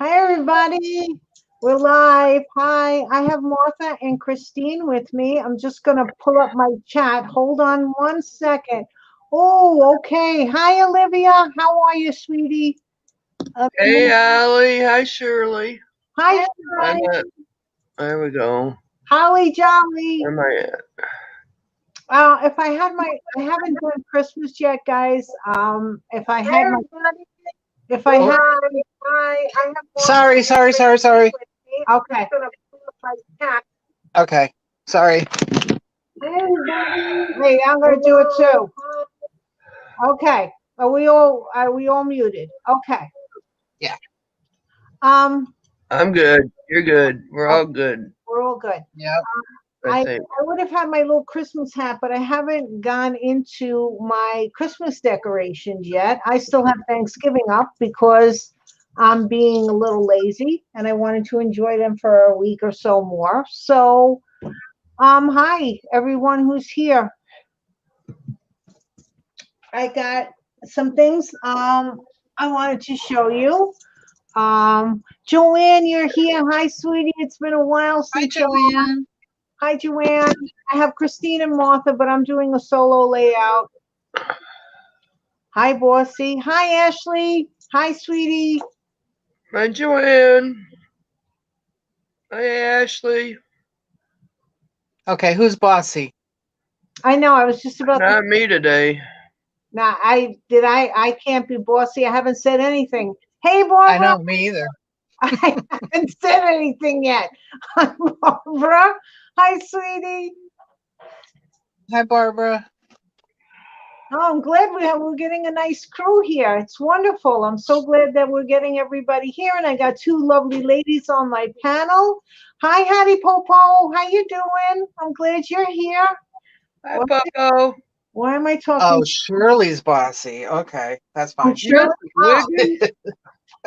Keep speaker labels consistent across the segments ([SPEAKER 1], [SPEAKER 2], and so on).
[SPEAKER 1] Hi, everybody. We're live. Hi, I have Martha and Christine with me. I'm just going to pull up my chat. Hold on 1 second. Oh, okay. Hi, Olivia. How are you, sweetie?
[SPEAKER 2] Hey, Allie. Hi, Shirley.
[SPEAKER 1] Hi,
[SPEAKER 2] I'm
[SPEAKER 1] Shirley.
[SPEAKER 2] at, there we go.
[SPEAKER 1] Holly Jolly.
[SPEAKER 2] Where am I at?
[SPEAKER 1] If I had I haven't done Christmas yet, guys. If I had my, if I had,
[SPEAKER 3] Sorry.
[SPEAKER 1] okay.
[SPEAKER 3] Okay, sorry.
[SPEAKER 1] Hey, I'm gonna do it too. Okay. Are we all muted? Okay.
[SPEAKER 3] Yeah.
[SPEAKER 2] I'm good. You're good. We're all good,
[SPEAKER 1] We're all good.
[SPEAKER 3] Yep.
[SPEAKER 2] I
[SPEAKER 1] I
[SPEAKER 2] think.
[SPEAKER 1] would have had my little Christmas hat, but I haven't gone into my Christmas decorations yet. I still have Thanksgiving up because I'm being a little lazy and I wanted to enjoy them for a week or so more. So, hi everyone who's here. I got some things I wanted to show you. Joanne, you're here. Hi, sweetie. It's been a while
[SPEAKER 3] Hi,
[SPEAKER 1] since.
[SPEAKER 3] Joanne.
[SPEAKER 1] Hi, Joanne. I have Christine and Martha, but I'm doing a solo layout. Hi, Bossy. Hi, Ashley. Hi, sweetie.
[SPEAKER 2] Hi, Joanne. Hi, Ashley.
[SPEAKER 3] Okay, who's bossy?
[SPEAKER 1] I know. I was just about to.
[SPEAKER 2] Not me today.
[SPEAKER 1] Now, I can't be bossy. I haven't said anything. Hey,
[SPEAKER 3] I
[SPEAKER 1] Barbara.
[SPEAKER 3] know, me either.
[SPEAKER 1] I haven't said anything yet. Hi, Barbara. Hi, sweetie.
[SPEAKER 3] Hi, Barbara.
[SPEAKER 1] Oh, I'm glad we're getting a nice crew here. It's wonderful. I'm so glad that we're getting everybody here, and I got two lovely ladies on my panel. Hi, Hattie Popo. How you doing? I'm glad you're here.
[SPEAKER 2] Hi, Popo.
[SPEAKER 1] Why am I talking?
[SPEAKER 3] Oh, Shirley's bossy. Okay, that's fine.
[SPEAKER 1] Shirley?
[SPEAKER 2] Wiggins?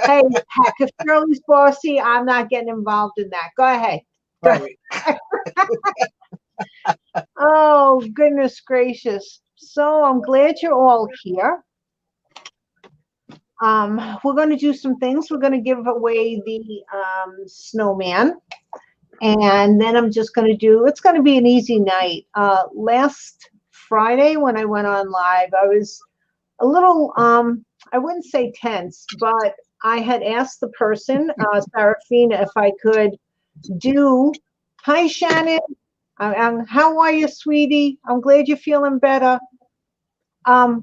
[SPEAKER 1] Hey, heck, if Shirley's bossy, I'm not getting involved in that. Go ahead.
[SPEAKER 3] Right.
[SPEAKER 1] Oh, goodness gracious. So I'm glad you're all here. We're going to do some things. We're going to give away the snowman. And then I'm just going to it's going to be an easy night. Last Friday when I went on live, I was a little, I wouldn't say tense, but I had asked the person, Sarafina, if I could do, hi, Shannon. How are you, sweetie? I'm glad you're feeling better. I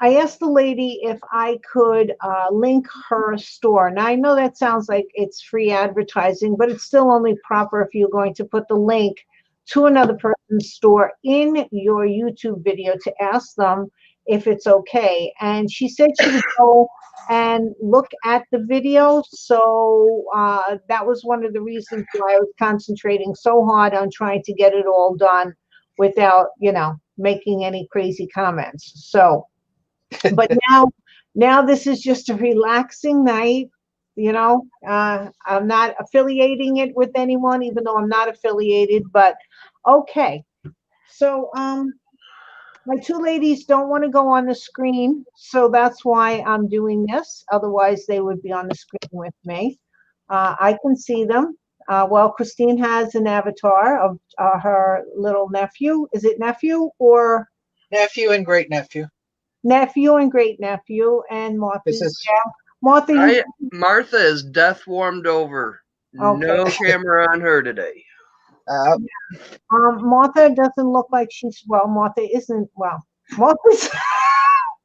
[SPEAKER 1] asked the lady if I could link her store. Now, I know that sounds like it's free advertising, but it's still only proper if you're going to put the link to another person's store in your YouTube video to ask them if it's okay. And she said she would go and look at the video. So that was one of the reasons why I was concentrating so hard on trying to get it all done without, making any crazy comments. So, but now this is just a relaxing night. I'm not affiliating it with anyone, even though I'm not affiliated, but okay. So my two ladies don't want to go on the screen, so that's why I'm doing this. Otherwise they would be on the screen with me. I can see them. Well, Christine has an avatar of her little nephew. Is it nephew or
[SPEAKER 3] Nephew and great nephew.
[SPEAKER 1] nephew and great nephew? And Martha,
[SPEAKER 2] Martha is death warmed over.
[SPEAKER 1] Okay.
[SPEAKER 2] No camera on her today.
[SPEAKER 1] Martha doesn't look like she's well. Martha isn't well. Martha's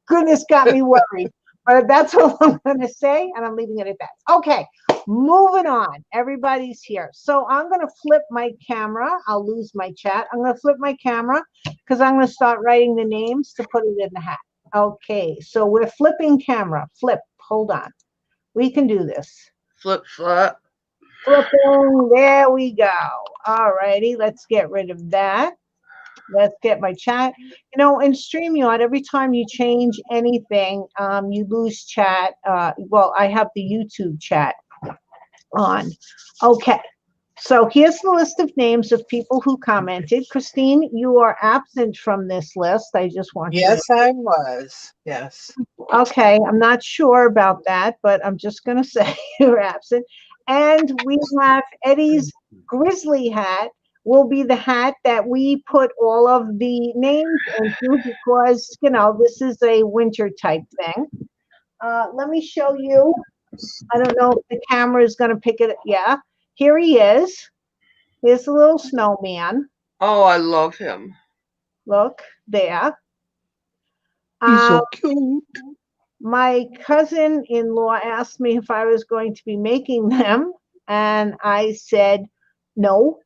[SPEAKER 1] goodness got me worried. But that's all I'm going to say, and I'm leaving it at that. Okay, moving on. Everybody's here. So I'm going to flip my camera. I'll lose my chat. I'm going to flip my camera because I'm going to start writing the names to put it in the hat. Okay, so we're flipping camera. Flip. Hold on. We can do this.
[SPEAKER 2] Flip flop.
[SPEAKER 1] Flipping. There we go. All righty. Let's get rid of that. Let's get my chat. In StreamYard, every time you change anything, you lose chat. Well, I have the YouTube chat on. Okay. So here's the list of names of people who commented. Christine, you are absent from this list. I just want you to
[SPEAKER 3] Yes, I was. Yes.
[SPEAKER 1] know. Okay, I'm not sure about that, but I'm just going to say you're absent. And we have Eddie's grizzly hat will be the hat that we put all of the names into because, you know, this is a winter type thing. Let me show you. I don't know if the camera is going to pick it. Yeah, here he is. Here's a little snowman.
[SPEAKER 2] Oh, I love him.
[SPEAKER 1] Look there.
[SPEAKER 3] He's
[SPEAKER 1] Um,
[SPEAKER 3] so cute.
[SPEAKER 1] my cousin-in-law asked me if I was going to be making them, and I said, no,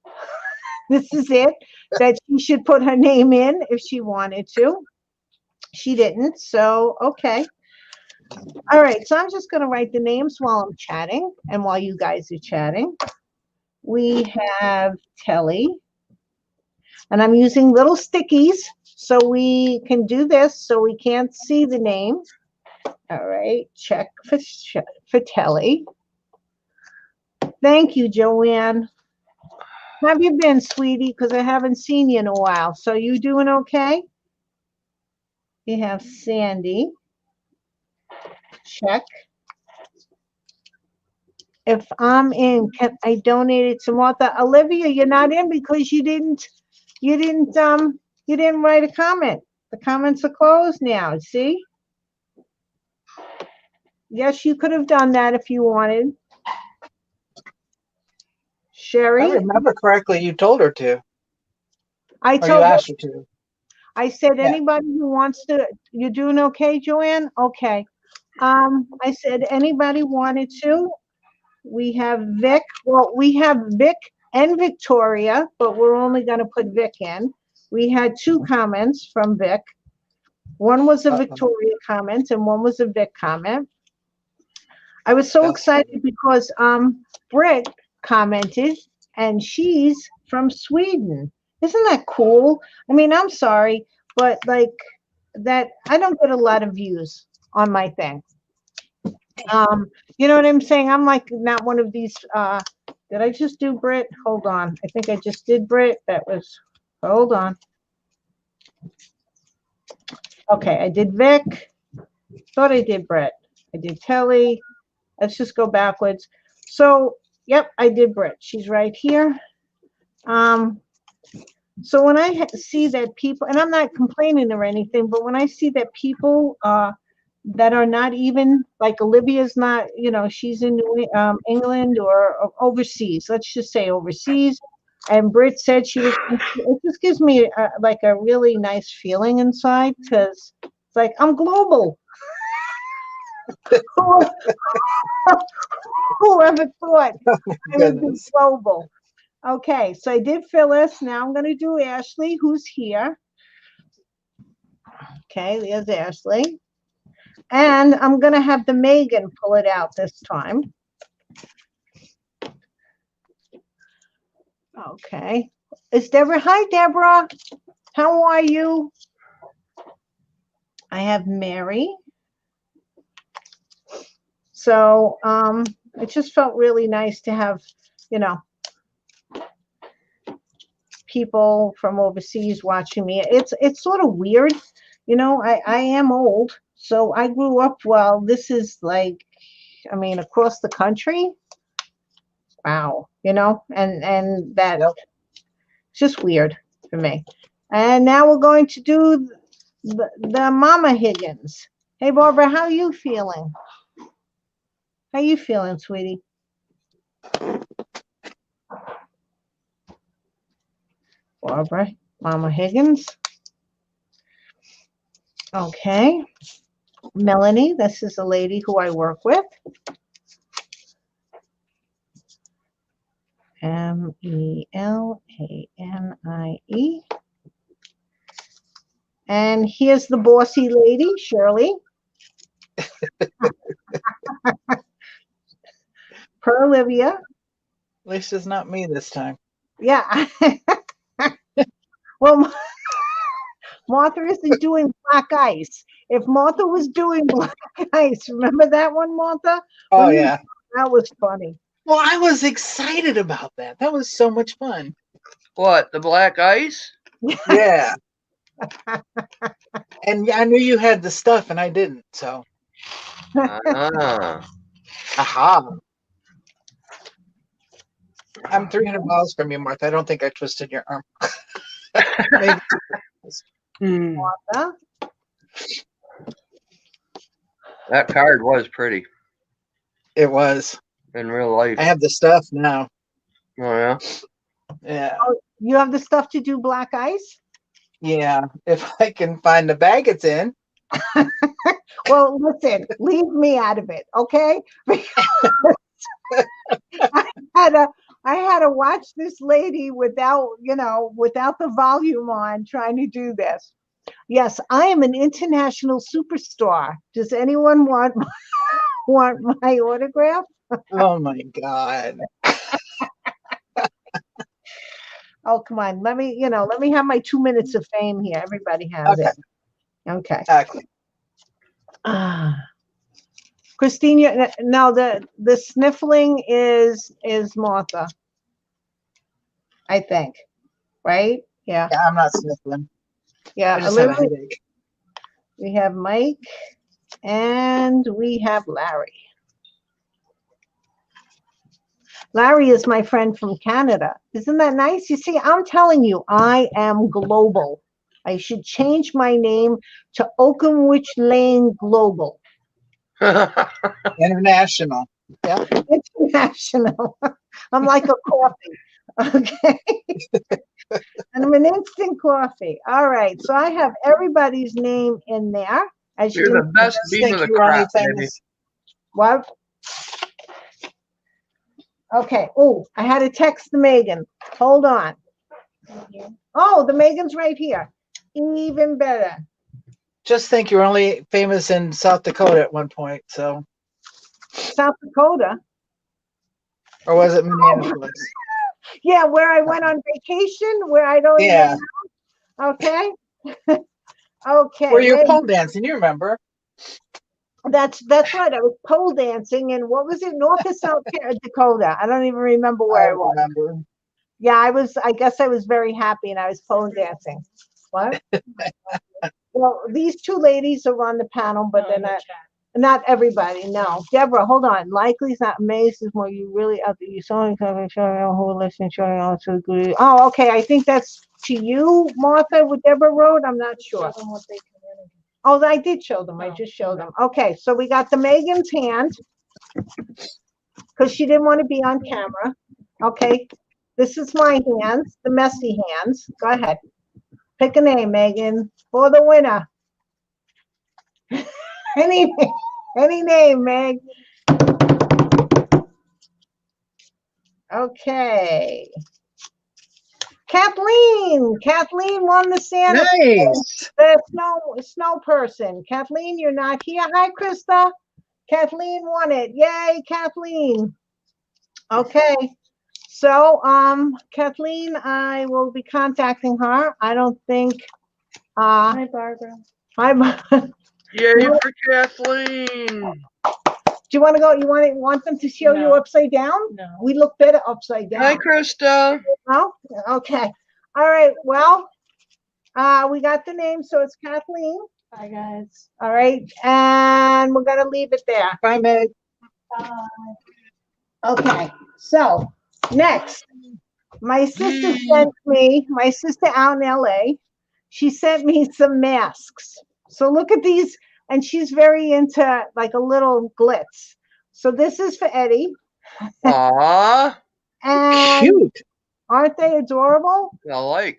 [SPEAKER 1] this is it, that she should put her name in if she wanted to. She didn't, so okay. All right, so I'm just going to write the names while I'm chatting and while you guys are chatting. We have Telly, and I'm using little stickies so we can do this so we can't see the name. All right, check for Telly. Thank you, Joanne. How have you been, sweetie? Because I haven't seen you in a while. So you doing okay? You have Sandy. Check. If I'm in, can I donate it to Martha? Olivia, you're not in because you didn't write a comment. The comments are closed now. See? Yes, you could have done that if you wanted.
[SPEAKER 3] If I
[SPEAKER 1] Sherry,
[SPEAKER 3] remember correctly, you told her to,
[SPEAKER 1] I
[SPEAKER 3] or you
[SPEAKER 1] told her,
[SPEAKER 3] asked her to.
[SPEAKER 1] I said
[SPEAKER 3] Yeah.
[SPEAKER 1] anybody who wants to, you're doing okay, Joanne? Okay. I said anybody wanted to. We have Vic. Well, we have Vic and Victoria, but we're only going to put Vic in. We had two comments from Vic. One was a
[SPEAKER 3] Uh-oh.
[SPEAKER 1] Victoria comment and one was a Vic comment. I was so
[SPEAKER 3] That's
[SPEAKER 1] excited because Britt commented and she's from Sweden. Isn't that cool? I mean, I'm sorry, but like that I don't get a lot of views on my thing. You know what I'm saying? I'm like not one of these did I just do Brit? Hold on. I think I just did Brit. That was hold on. Okay, I did Vic. Thought I did Brit. I did Telly. Let's just go backwards. So, yep, I did Brit. She's right here. So when I see that people, and I'm not complaining or anything, but when I see that people that are not even like Olivia's not, you know, she's in England or overseas. Let's just say overseas. And Britt said she was. It just gives me like a really nice feeling inside because it's like I'm global. Whoever thought I would be
[SPEAKER 3] goodness.
[SPEAKER 1] global? Okay, so I did Phyllis. Now I'm going to do Ashley, who's here. Okay, there's Ashley. And I'm going to have the Megan pull it out this time. Okay. Is Deborah? Hi, Deborah. How are you? I have Mary. So it just felt really nice to have, you know, people from overseas watching me. It's sort of weird. You know, I am old. So I grew up, well, this is like, I mean, across the country. Wow, you know, and that
[SPEAKER 3] Yep.
[SPEAKER 1] it's just weird for me. And now we're going to do the Mama Higgins. Hey, Barbara, how are you feeling? How you feeling, sweetie? Barbara, Mama Higgins. Okay. Melanie, this is a lady who I work with. Melanie. And here's the bossy lady, Shirley. Per Olivia.
[SPEAKER 3] At least it's not me this time.
[SPEAKER 1] Yeah. Well, Martha isn't doing black ice. If Martha was doing black ice, remember that one, Martha?
[SPEAKER 3] Oh,
[SPEAKER 1] When you-
[SPEAKER 3] yeah.
[SPEAKER 1] that was funny.
[SPEAKER 3] Well, I was excited about that. That was so much fun.
[SPEAKER 2] What, the black ice?
[SPEAKER 3] Yeah. And I knew you had the stuff and I didn't. So,
[SPEAKER 2] Ah.
[SPEAKER 3] aha. I'm 300 miles from you, Martha. I don't think I twisted your arm. Maybe.
[SPEAKER 2] Hmm.
[SPEAKER 1] Huh?
[SPEAKER 2] That card was pretty
[SPEAKER 3] It was.
[SPEAKER 2] in real life.
[SPEAKER 3] I have the stuff now.
[SPEAKER 2] Oh, yeah?
[SPEAKER 3] Yeah.
[SPEAKER 1] Oh, you have the stuff to do black ice?
[SPEAKER 3] Yeah. If I can find the bag it's in.
[SPEAKER 1] Well, listen, leave me out of it, okay? I had to I had to watch this lady without, without the volume on trying to do this. Yes, I am an international superstar. Does anyone want my autograph?
[SPEAKER 3] Oh my God.
[SPEAKER 1] Oh, come on. Let me have my 2 minutes of fame here. Everybody has
[SPEAKER 3] Okay.
[SPEAKER 1] it. Okay.
[SPEAKER 3] Exactly.
[SPEAKER 1] Christine, now the sniffling is Martha, I think. Right? Yeah.
[SPEAKER 3] Yeah, I'm not sniffling.
[SPEAKER 1] Yeah.
[SPEAKER 3] I just have a headache.
[SPEAKER 1] We have Mike and we have Larry. Larry is my friend from Canada. Isn't that nice? You see, I'm telling you, I am global. I should change my name to Oakenwich Lane Global.
[SPEAKER 3] International. Yeah.
[SPEAKER 1] International. I'm like a coffee. Okay. And I'm an instant coffee. All right. So I have everybody's name in there. As you
[SPEAKER 2] You're the
[SPEAKER 1] can
[SPEAKER 2] best
[SPEAKER 3] Just
[SPEAKER 2] beef
[SPEAKER 3] think
[SPEAKER 2] of the
[SPEAKER 3] you were only
[SPEAKER 2] crop, Eddie.
[SPEAKER 3] famous.
[SPEAKER 1] What? Okay. Oh, I had to text the Megan. Hold on. Oh, the Megan's right here. Even better.
[SPEAKER 3] Just think you were only famous in South Dakota at one point. So,
[SPEAKER 1] South Dakota.
[SPEAKER 3] or was it Minneapolis?
[SPEAKER 1] Yeah, where I went on vacation, where I don't
[SPEAKER 3] Yeah.
[SPEAKER 1] even know. Okay. Okay.
[SPEAKER 3] Where you were
[SPEAKER 1] Megan,
[SPEAKER 3] pole dancing, you remember.
[SPEAKER 1] that's right. I was pole dancing, and what was it? North or South Dakota? I don't even remember
[SPEAKER 3] I
[SPEAKER 1] where I
[SPEAKER 3] don't
[SPEAKER 1] was.
[SPEAKER 3] remember.
[SPEAKER 1] Yeah, I was. I guess I was very happy, and I was pole dancing. What? Well, these two ladies are on the panel, but they're not everybody. No, Deborah, hold on. Likely's not amazed is more you really out there. You saw me coming, showing who listen, showing also good. Oh, okay. I think that's to you, Martha, what Deborah wrote. I'm not sure. Oh, I did show them. I just showed them. Okay, so we got the Megan's hand because she didn't want to be on camera. Okay, this is my hands, the messy hands. Go ahead. Pick a name, Megan, for the winner. any name, Meg. Okay. Kathleen won the Santa.
[SPEAKER 3] Nice.
[SPEAKER 1] The snow person. Kathleen, you're not here. Hi, Krista. Kathleen won it. Yay, Kathleen. Okay. So, Kathleen, I will be contacting her. I don't think.
[SPEAKER 4] Hi, Barbara.
[SPEAKER 1] Hi.
[SPEAKER 2] Yay for Kathleen.
[SPEAKER 1] Do you want to go? You want them to show you
[SPEAKER 4] No.
[SPEAKER 1] upside down?
[SPEAKER 4] No.
[SPEAKER 1] We look better upside down.
[SPEAKER 2] Hi, Krista.
[SPEAKER 1] No? Okay. All right. Well, we got the name, so it's Kathleen.
[SPEAKER 4] Bye, guys.
[SPEAKER 1] All right. And we're gonna leave it there.
[SPEAKER 3] Bye, Meg.
[SPEAKER 4] Bye.
[SPEAKER 1] Okay. So next, my sister out in LA, she sent me some masks. So look at these, and she's very into like a little glitz. So this is for Eddie.
[SPEAKER 2] Aw.
[SPEAKER 1] And
[SPEAKER 3] Cute.
[SPEAKER 1] aren't they adorable?
[SPEAKER 2] I like.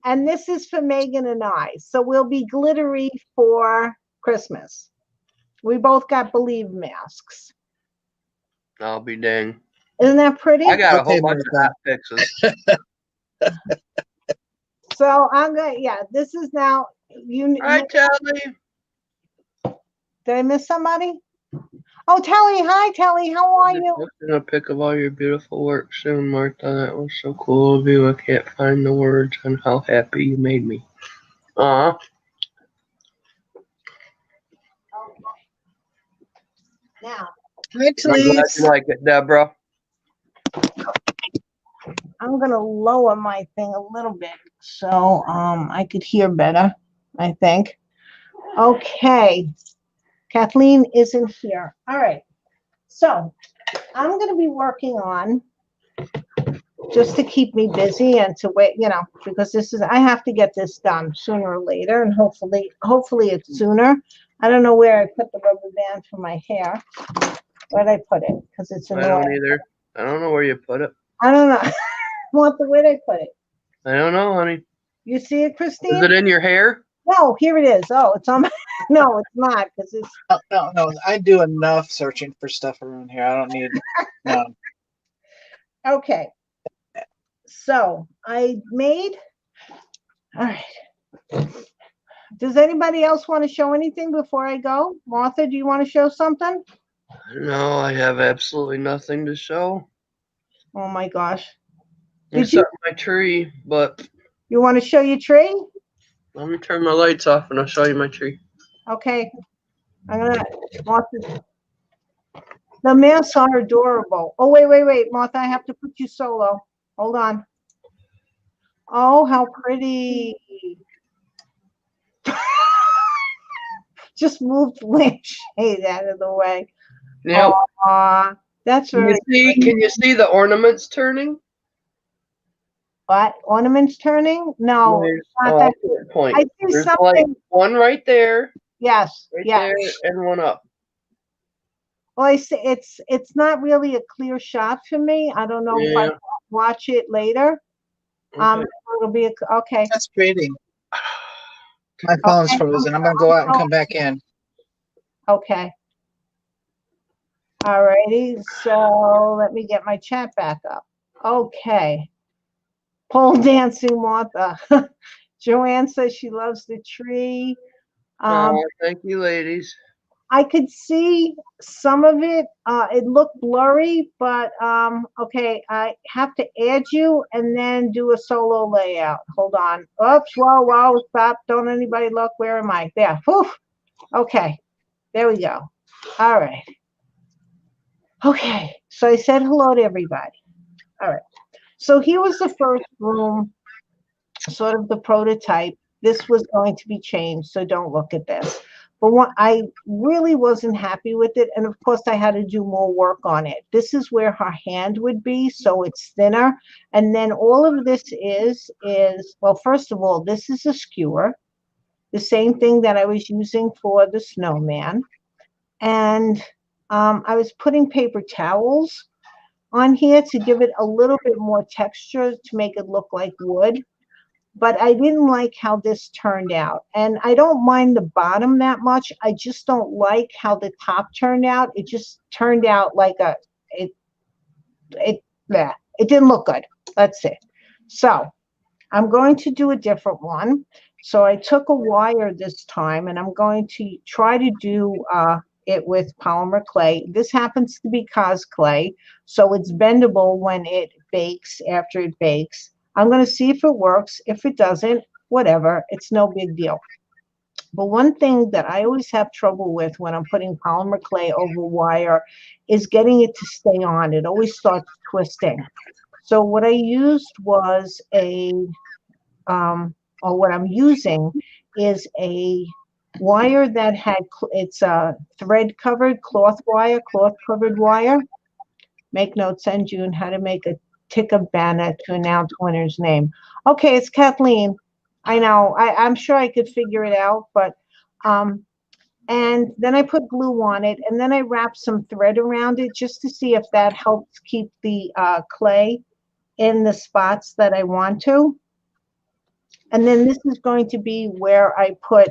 [SPEAKER 1] And this is for Megan and I. So we'll be glittery for Christmas. We both got Believe masks.
[SPEAKER 2] I'll be dang.
[SPEAKER 1] Isn't that pretty?
[SPEAKER 2] I got a
[SPEAKER 3] Okay,
[SPEAKER 2] whole bunch of hot fixes.
[SPEAKER 1] So I'm gonna, this is now,
[SPEAKER 2] Hi, Telly.
[SPEAKER 1] did I miss somebody? Oh, Telly, hi Telly, how are you?
[SPEAKER 2] Posting a pic of all your beautiful work soon, Martha. That was so cool of you. I can't find the words on how happy you made me. Aw.
[SPEAKER 1] Now,
[SPEAKER 3] Hi,
[SPEAKER 2] I'm glad
[SPEAKER 3] Talise.
[SPEAKER 2] you like it, Deborah.
[SPEAKER 1] I'm gonna lower my thing a little bit so I could hear better, I think. Okay. Kathleen isn't here. All right. So I'm gonna be working on, just to keep me busy and to wait, because I have to get this done sooner or later, and hopefully it's sooner. I don't know where I put the rubber band for my hair. Where'd I put it? Because it's
[SPEAKER 2] I
[SPEAKER 1] annoying.
[SPEAKER 2] don't either. I don't know where you put it.
[SPEAKER 1] I don't know. Where'd I put it?
[SPEAKER 2] I don't know, honey.
[SPEAKER 1] You see it,
[SPEAKER 2] Is
[SPEAKER 1] Christine?
[SPEAKER 2] it in your hair?
[SPEAKER 1] No, here it is. Oh, it's on my, no, it's not, because it's,
[SPEAKER 3] No. I do enough searching for stuff around here. I don't need. No.
[SPEAKER 1] okay. So I made, all right. Does anybody else want to show anything before I go? Martha, do you want to show something?
[SPEAKER 2] No, I have absolutely nothing to show.
[SPEAKER 1] Oh my gosh. Did
[SPEAKER 2] Except my tree, but
[SPEAKER 1] you want to show your tree?
[SPEAKER 2] let me turn my lights off and I'll show you my tree.
[SPEAKER 1] Okay. I'm gonna, Martha. The masks are adorable. Oh, wait, Martha, I have to put you solo. Hold on. Oh, how pretty. Just moved the lampshade out of the way.
[SPEAKER 2] Now,
[SPEAKER 1] Aw, that's very
[SPEAKER 2] can you see the ornaments turning?
[SPEAKER 1] what? Ornaments turning? No,
[SPEAKER 2] There's
[SPEAKER 1] not that.
[SPEAKER 2] point.
[SPEAKER 1] I see
[SPEAKER 2] There's
[SPEAKER 1] something.
[SPEAKER 2] like one right there,
[SPEAKER 1] Yes,
[SPEAKER 2] right
[SPEAKER 1] yes.
[SPEAKER 2] there, and one up.
[SPEAKER 1] Well, I see it's not really a clear shot for me. I don't know if I
[SPEAKER 2] Yeah.
[SPEAKER 1] watch it later.
[SPEAKER 2] Okay.
[SPEAKER 1] It'll be okay.
[SPEAKER 3] That's pretty. My phone's
[SPEAKER 1] Okay.
[SPEAKER 3] frozen. I'm gonna go out and come back in.
[SPEAKER 1] Okay. All righty. So let me get my chat back up. Okay. Pole dancing Martha. Joanne says she loves the tree.
[SPEAKER 2] Thank you, ladies.
[SPEAKER 1] I could see some of it. It looked blurry, but okay, I have to add you and then do a solo layout. Hold on. Oops, whoa, stop. Don't anybody look. Where am I? There. Whew. Okay, there we go. All right. Okay, so I said hello to everybody. All right. So here was the first room, sort of the prototype. This was going to be changed, so don't look at this. But what I really wasn't happy with it, and of course I had to do more work on it. This is where her hand would be, so it's thinner. And then all of this is, well, first of all, this is a skewer, the same thing that I was using for the snowman. And I was putting paper towels on here to give it a little bit more texture to make it look like wood. But I didn't like how this turned out. And I don't mind the bottom that much. I just don't like how the top turned out. It just turned out like it didn't look good. That's it. So I'm going to do a different one. So I took a wire this time and I'm going to try to do it with polymer clay. This happens to be Cos clay, so it's bendable when it bakes, after it bakes. I'm going to see if it works. If it doesn't, whatever, it's no big deal. But one thing that I always have trouble with when I'm putting polymer clay over wire is getting it to stay on. It always starts twisting. So what I used was or what I'm using is a wire that it's a thread covered cloth covered wire. Make notes, send June how to make a ticket banner to announce winner's name. Okay, it's Kathleen. I know. I'm sure I could figure it out, but and then I put glue on it, and then I wrap some thread around it just to see if that helps keep the clay in the spots that I want to. And then this is going to be where I put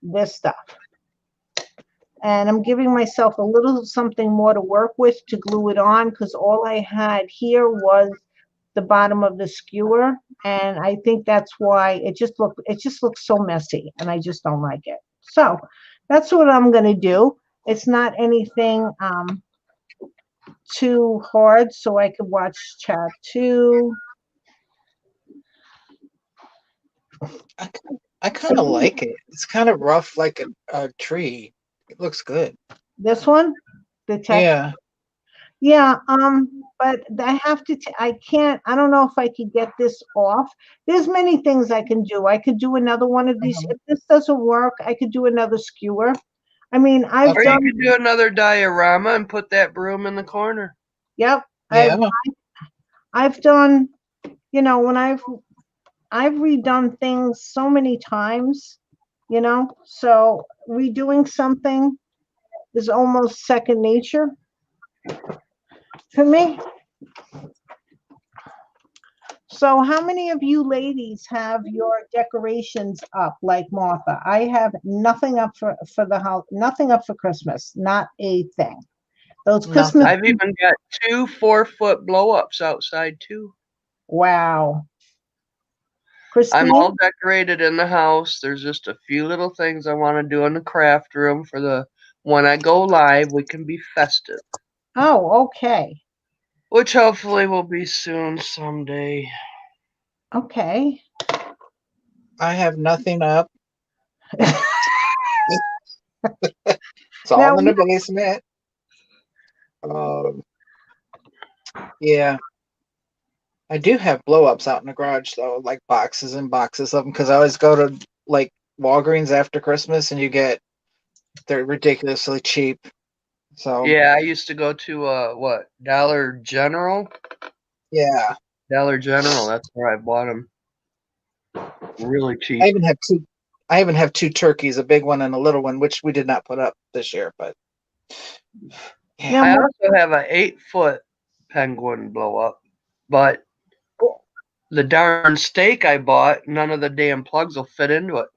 [SPEAKER 1] this stuff. And I'm giving myself a little something more to work with to glue it on, because all I had here was the bottom of the skewer, and I think that's why it just looks so messy, and I just don't like it. So that's what I'm going to do. It's not anything too hard, so I could watch chat too.
[SPEAKER 3] I kind of like it. It's kind of rough, like a tree. It looks good.
[SPEAKER 1] This one, the text.
[SPEAKER 3] Yeah.
[SPEAKER 1] Yeah. but I have to, I can't, I don't know if I could get this off. There's many things I can do. I could do another one of these. If this doesn't work, I could do another skewer. I mean, I've
[SPEAKER 2] Or you
[SPEAKER 1] done,
[SPEAKER 2] could do another diorama and put that broom in the corner.
[SPEAKER 1] yep,
[SPEAKER 3] Yeah.
[SPEAKER 1] I've done, when I've redone things so many times, so redoing something is almost second nature for me. So how many of you ladies have your decorations up like Martha? I have nothing up for the house, nothing up for Christmas, not a thing. Those Christmas,
[SPEAKER 3] Nothing.
[SPEAKER 2] I've even got 2 4-foot blow-ups outside too.
[SPEAKER 1] wow.
[SPEAKER 2] I'm
[SPEAKER 1] Christine,
[SPEAKER 2] all decorated in the house. There's just a few little things I want to do in the craft room for the when I go live, we can be festive.
[SPEAKER 1] oh, okay,
[SPEAKER 2] Which hopefully will be soon someday.
[SPEAKER 1] okay.
[SPEAKER 3] I have nothing up. It's all
[SPEAKER 1] Now,
[SPEAKER 3] in the basement. Yeah. I do have blow ups out in the garage though, like boxes and boxes of them, because I always go to like Walgreens after Christmas, and they're ridiculously cheap. So
[SPEAKER 2] Yeah, I used to go to Dollar General.
[SPEAKER 3] yeah,
[SPEAKER 2] Dollar General, that's where I bought them. Really cheap.
[SPEAKER 3] I even have two. I even have two turkeys, a big one and a little one, which we did not put up this year. But yeah,
[SPEAKER 2] I also have an 8-foot penguin blow up, but the darn stake I bought, none of the damn plugs will fit into it.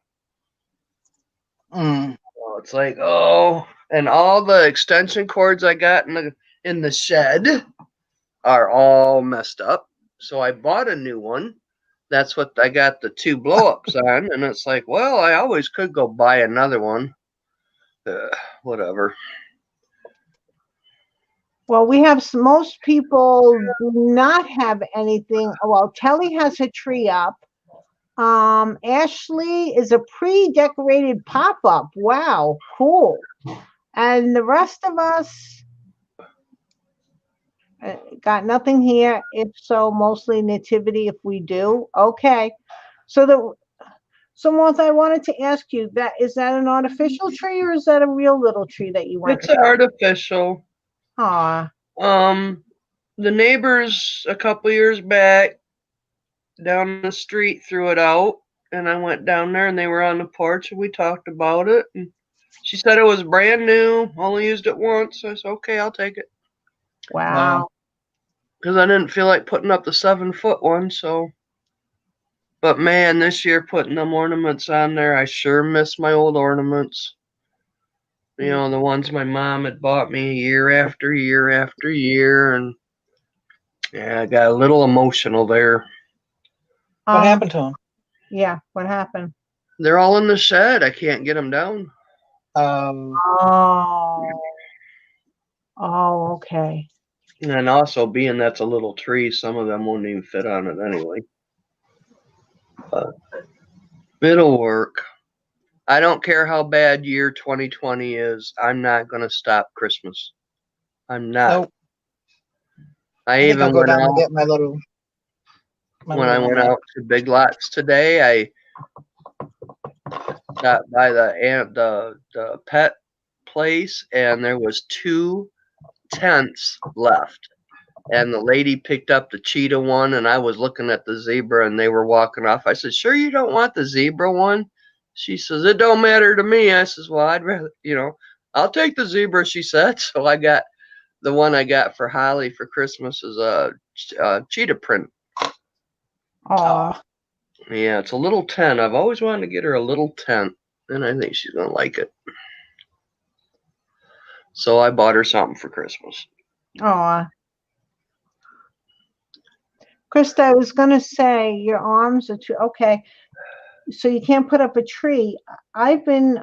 [SPEAKER 2] So it's like, oh, and all the extension cords I got in the shed are all messed up. So I bought a new one. That's what I got the 2 blow-ups on, and it's like, well, I always could go buy another one. Whatever.
[SPEAKER 1] well, we have most people do not have anything. Well, Kelly has her tree up. Ashley is a pre-decorated pop-up. Wow, cool. And the rest of us got nothing here. If so, mostly nativity if we do. Okay. So Martha, I wanted to ask you, is that an artificial tree or is that a real little tree that you went
[SPEAKER 2] It's artificial.
[SPEAKER 1] Aw.
[SPEAKER 2] The neighbors a couple years back down the street threw it out, and I went down there and they were on the porch and we talked about it. And she said it was brand new, only used it once. I said, okay, I'll take it.
[SPEAKER 1] Wow.
[SPEAKER 2] Because I didn't feel like putting up the 7-foot one, so. But man, this year putting them ornaments on there, I sure miss my old ornaments. You know, the ones my mom had bought me year after year after year, and yeah, I got a little emotional there.
[SPEAKER 3] what happened to them?
[SPEAKER 1] Yeah, what happened?
[SPEAKER 2] They're all in the shed. I can't get them down.
[SPEAKER 1] Oh. Oh, okay.
[SPEAKER 2] And also, being that's a little tree, some of them won't even fit on it anyway. But it'll work. I don't care how bad year 2020 is. I'm not going to stop Christmas. I'm not.
[SPEAKER 3] Nope.
[SPEAKER 2] I
[SPEAKER 3] think I'll
[SPEAKER 2] even
[SPEAKER 3] go
[SPEAKER 2] went
[SPEAKER 3] down and
[SPEAKER 2] out
[SPEAKER 3] get my little.
[SPEAKER 2] when I went out to Big Lots today. I stopped by the pet place, and there was 2 tents left. And the lady picked up the cheetah one, and I was looking at the zebra, and they were walking off. I said, sure you don't want the zebra one? She says, it don't matter to me. I says, well, I'd rather, I'll take the zebra, she said. So I got the one I got for Holly for Christmas is a cheetah print.
[SPEAKER 1] Oh.
[SPEAKER 2] Yeah, it's a little tent. I've always wanted to get her a little tent, and I think she's going to like it. So I bought her something for Christmas.
[SPEAKER 1] Oh. Krista, I was going to say your arms are too, okay. So you can't put up a tree. I've been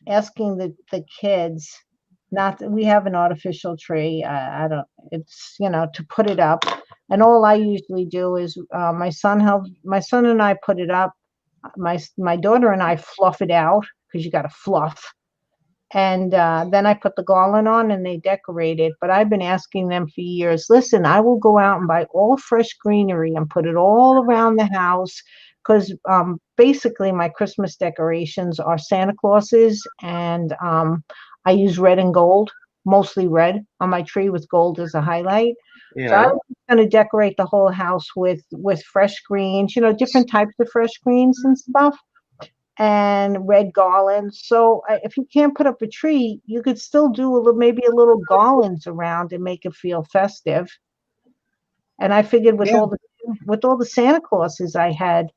[SPEAKER 1] asking the kids, not that we have an artificial tree. I don't, it's, to put it up. And all I usually do is my son and I put it up. My daughter and I fluff it out because you got to fluff. And then I put the garland on and they decorate it. But I've been asking them for years, listen, I will go out and buy all fresh greenery and put it all around the house. Because basically my Christmas decorations are Santa Clauses, and I use red and gold, mostly red on my tree with gold as a highlight. So I
[SPEAKER 2] Yeah.
[SPEAKER 1] was going to decorate the whole house with fresh greens, different types of fresh greens and stuff, and red garlands. So if you can't put up a tree, you could still do maybe a little garlands around and make it feel festive. And I figured with
[SPEAKER 3] Yeah.
[SPEAKER 1] all the Santa Clauses I had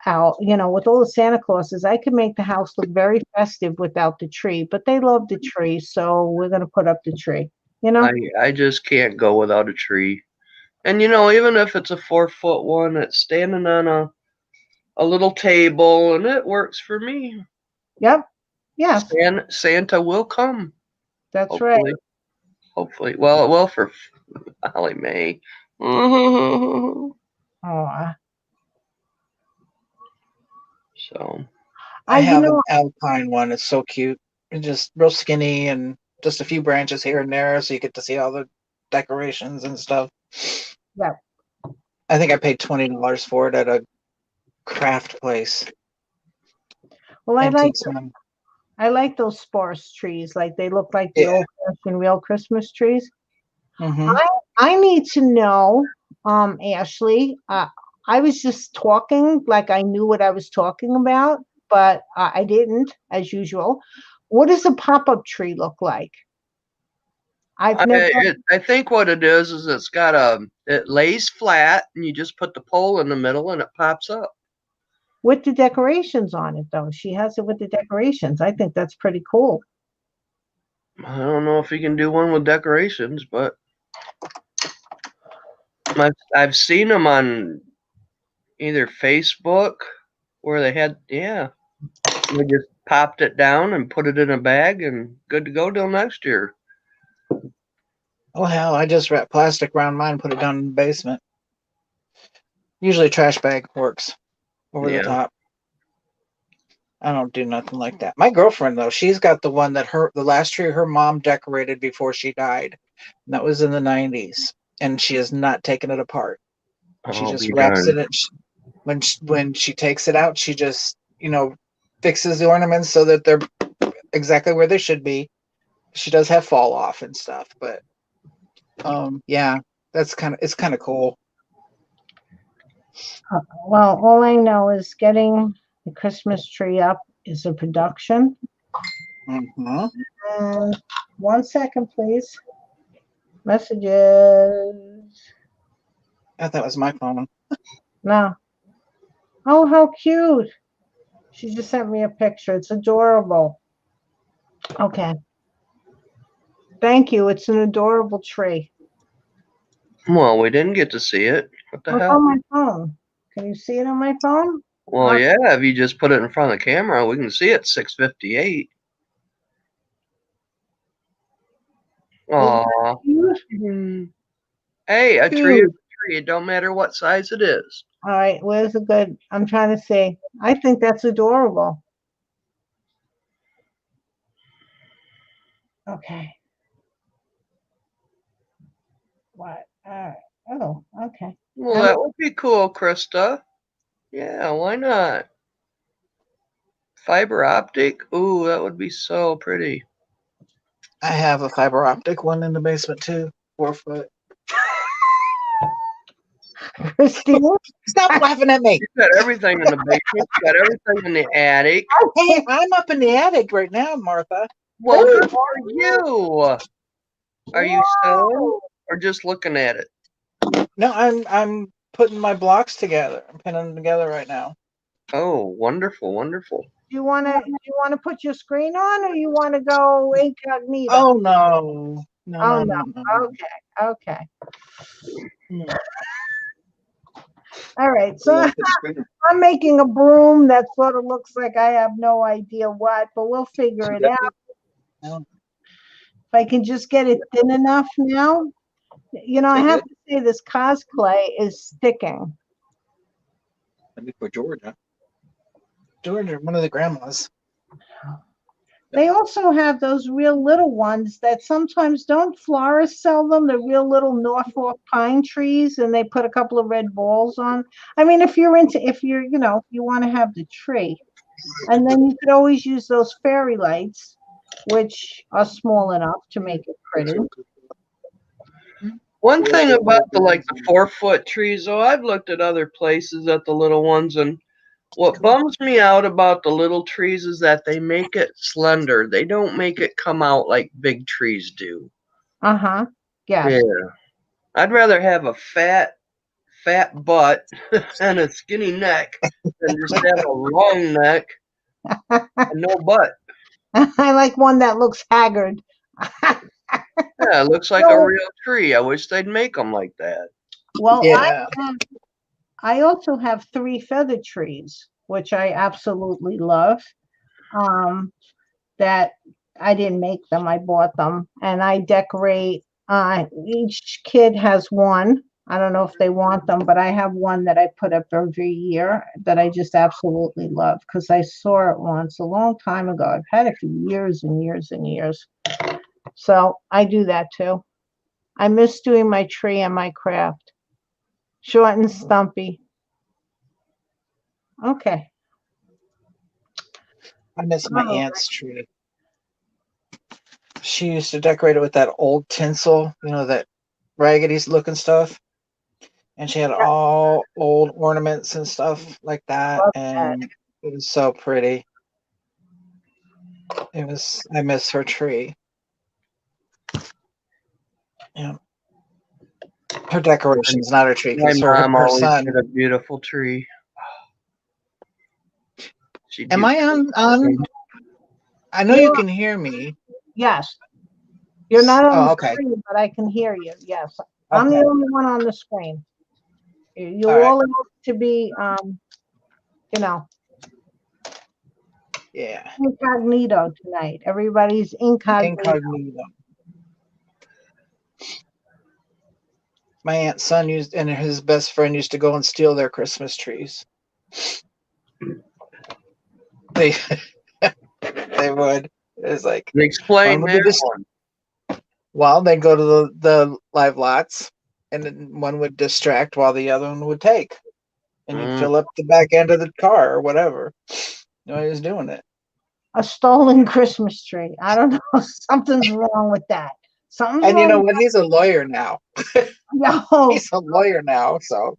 [SPEAKER 1] out, with all the Santa Clauses, I could make the house look very festive without the tree. But they love the tree, so we're going to put up the tree.
[SPEAKER 2] I just can't go without a tree. And even if it's a 4-foot one, it's standing on a little table, and it works for me.
[SPEAKER 1] Yep. Yes,
[SPEAKER 2] Santa will come.
[SPEAKER 1] that's
[SPEAKER 2] Hopefully.
[SPEAKER 1] right.
[SPEAKER 2] Hopefully. Well, it will for Holly May.
[SPEAKER 1] Oh,
[SPEAKER 2] So.
[SPEAKER 3] I
[SPEAKER 1] you
[SPEAKER 3] have an
[SPEAKER 1] know,
[SPEAKER 3] alpine one. It's so cute. It's just real skinny and just a few branches here and there, so you get to see all the decorations and stuff.
[SPEAKER 1] yeah.
[SPEAKER 3] I think I paid $20 for it at a craft place.
[SPEAKER 1] Well,
[SPEAKER 3] Antiques one.
[SPEAKER 1] I like those sparse trees. Like they look like the
[SPEAKER 3] Yeah.
[SPEAKER 1] old-fashioned real Christmas trees.
[SPEAKER 3] Mm-hmm.
[SPEAKER 1] I need to know, Ashley. I was just talking like I knew what I was talking about, but I didn't, as usual. What does a pop-up tree look like? I've never.
[SPEAKER 2] I think what it is it lays flat, and you just put the pole in the middle, and it pops up.
[SPEAKER 1] With the decorations on it, though. She has it with the decorations. I think that's pretty cool.
[SPEAKER 2] I don't know if you can do one with decorations, but I've seen them on either Facebook where they just popped it down and put it in a bag and good to go till next year.
[SPEAKER 3] Oh hell, I just wrapped plastic around mine and put it down in the basement. Usually a trash bag works over the top. I don't do nothing like that. My girlfriend though, she's got the one that the last tree her mom decorated before she died. And that was in the 90s. And she has not taken it apart. She
[SPEAKER 2] I'll
[SPEAKER 3] just
[SPEAKER 2] be
[SPEAKER 3] wraps
[SPEAKER 2] darned.
[SPEAKER 3] it in. When she takes it out, she just, fixes the ornaments so that they're exactly where they should be. She does have fall off and stuff, but yeah, it's kind of cool.
[SPEAKER 1] Well, all I know is getting the Christmas tree up is a production.
[SPEAKER 3] Mm-hmm.
[SPEAKER 1] And 1 second, please. Messages.
[SPEAKER 3] I thought that was my phone.
[SPEAKER 1] No. Oh, how cute. She just sent me a picture. It's adorable. Okay. Thank you. It's an adorable tree.
[SPEAKER 2] Well, we didn't get to see it. What the
[SPEAKER 1] Look
[SPEAKER 2] hell?
[SPEAKER 1] on my phone. Can you see it on my phone?
[SPEAKER 2] Well, yeah, if you just put it in front of the camera, we can see it 658. Aw. Hey, a tree is a tree. It don't matter what size it is.
[SPEAKER 1] All right. Where's the good? I'm trying to see. I think that's adorable. Okay. What? All right. Oh, okay.
[SPEAKER 2] Well, that would be cool, Krista. Yeah, why not? Fiber optic? Ooh, that would be so pretty.
[SPEAKER 3] I have a fiber optic one in the basement too, 4 foot.
[SPEAKER 1] Christine,
[SPEAKER 3] Stop laughing at me.
[SPEAKER 2] You got everything in the basement. You got everything in the attic.
[SPEAKER 3] Hey, I'm up in the attic right now, Martha.
[SPEAKER 2] Well, good for you. Are you sewing or just looking at it?
[SPEAKER 3] No, I'm putting my blocks together. I'm pinning them together right now.
[SPEAKER 2] Oh, wonderful, wonderful.
[SPEAKER 1] do you wanna put your screen on, or you wanna go incognito?
[SPEAKER 3] Oh no.
[SPEAKER 1] No. Okay.
[SPEAKER 3] No.
[SPEAKER 1] All right. So I'm making a broom that sort of looks like I have no idea what, but we'll figure it out.
[SPEAKER 3] No.
[SPEAKER 1] If I can just get it thin enough now. I have to say this cosplay is sticking.
[SPEAKER 3] Maybe for Georgia. Georgia, one of the grandmas.
[SPEAKER 1] They also have those real little ones that sometimes don't florists sell them, the real little Norfolk pine trees, and they put a couple of red balls on. I mean, if you're, if you want to have the tree. And then you could always use those fairy lights, which are small enough to make it pretty.
[SPEAKER 2] One thing about the 4-foot trees, though, I've looked at other places at the little ones, and what bums me out about the little trees is that they make it slender. They don't make it come out like big trees do.
[SPEAKER 1] Uh-huh. Yes.
[SPEAKER 2] Yeah. I'd rather have a fat butt and a skinny neck than just have a long neck and no butt.
[SPEAKER 1] I like one that looks haggard.
[SPEAKER 2] Yeah, it looks like a real tree. I wish they'd make them like that.
[SPEAKER 1] Well,
[SPEAKER 3] Yeah.
[SPEAKER 1] I also have 3 feather trees, which I absolutely love. That I didn't make them, I bought them, and I decorate. Each kid has one. I don't know if they want them, but I have one that I put up every year that I just absolutely love because I saw it once a long time ago. I've had it for years and years and years. So I do that too. I miss doing my tree and my craft. Short and stumpy. Okay.
[SPEAKER 3] I miss my aunt's tree. She used to decorate it with that old tinsel, that raggedy looking stuff. And she had all old ornaments and stuff like that. And it was so pretty. I miss her tree. Yeah. Her decorations, not her tree.
[SPEAKER 2] My
[SPEAKER 3] Because
[SPEAKER 2] mom
[SPEAKER 3] her
[SPEAKER 2] always
[SPEAKER 3] son.
[SPEAKER 2] did a beautiful tree.
[SPEAKER 3] Am I on? I know you can hear me.
[SPEAKER 1] Yes. You're not on the
[SPEAKER 3] okay.
[SPEAKER 1] screen, but I can hear you. Yes. I'm the
[SPEAKER 3] Okay.
[SPEAKER 1] only one on the screen. You
[SPEAKER 3] All right.
[SPEAKER 1] all have to be,
[SPEAKER 3] Yeah.
[SPEAKER 1] incognito tonight. Everybody's incognito.
[SPEAKER 3] Incognito. My aunt's son and his best friend used to go and steal their Christmas trees. They would. It was like,
[SPEAKER 2] Explain that one.
[SPEAKER 3] Well, they'd go to the live lots, and then one would distract while the other one would take. And you'd fill up the back end of the car or whatever. He was doing it.
[SPEAKER 1] A stolen Christmas tree. I don't know. Something's wrong with that. Something's
[SPEAKER 3] And
[SPEAKER 1] wrong.
[SPEAKER 3] you know what? He's a lawyer now.
[SPEAKER 1] No.
[SPEAKER 3] He's a lawyer now, so.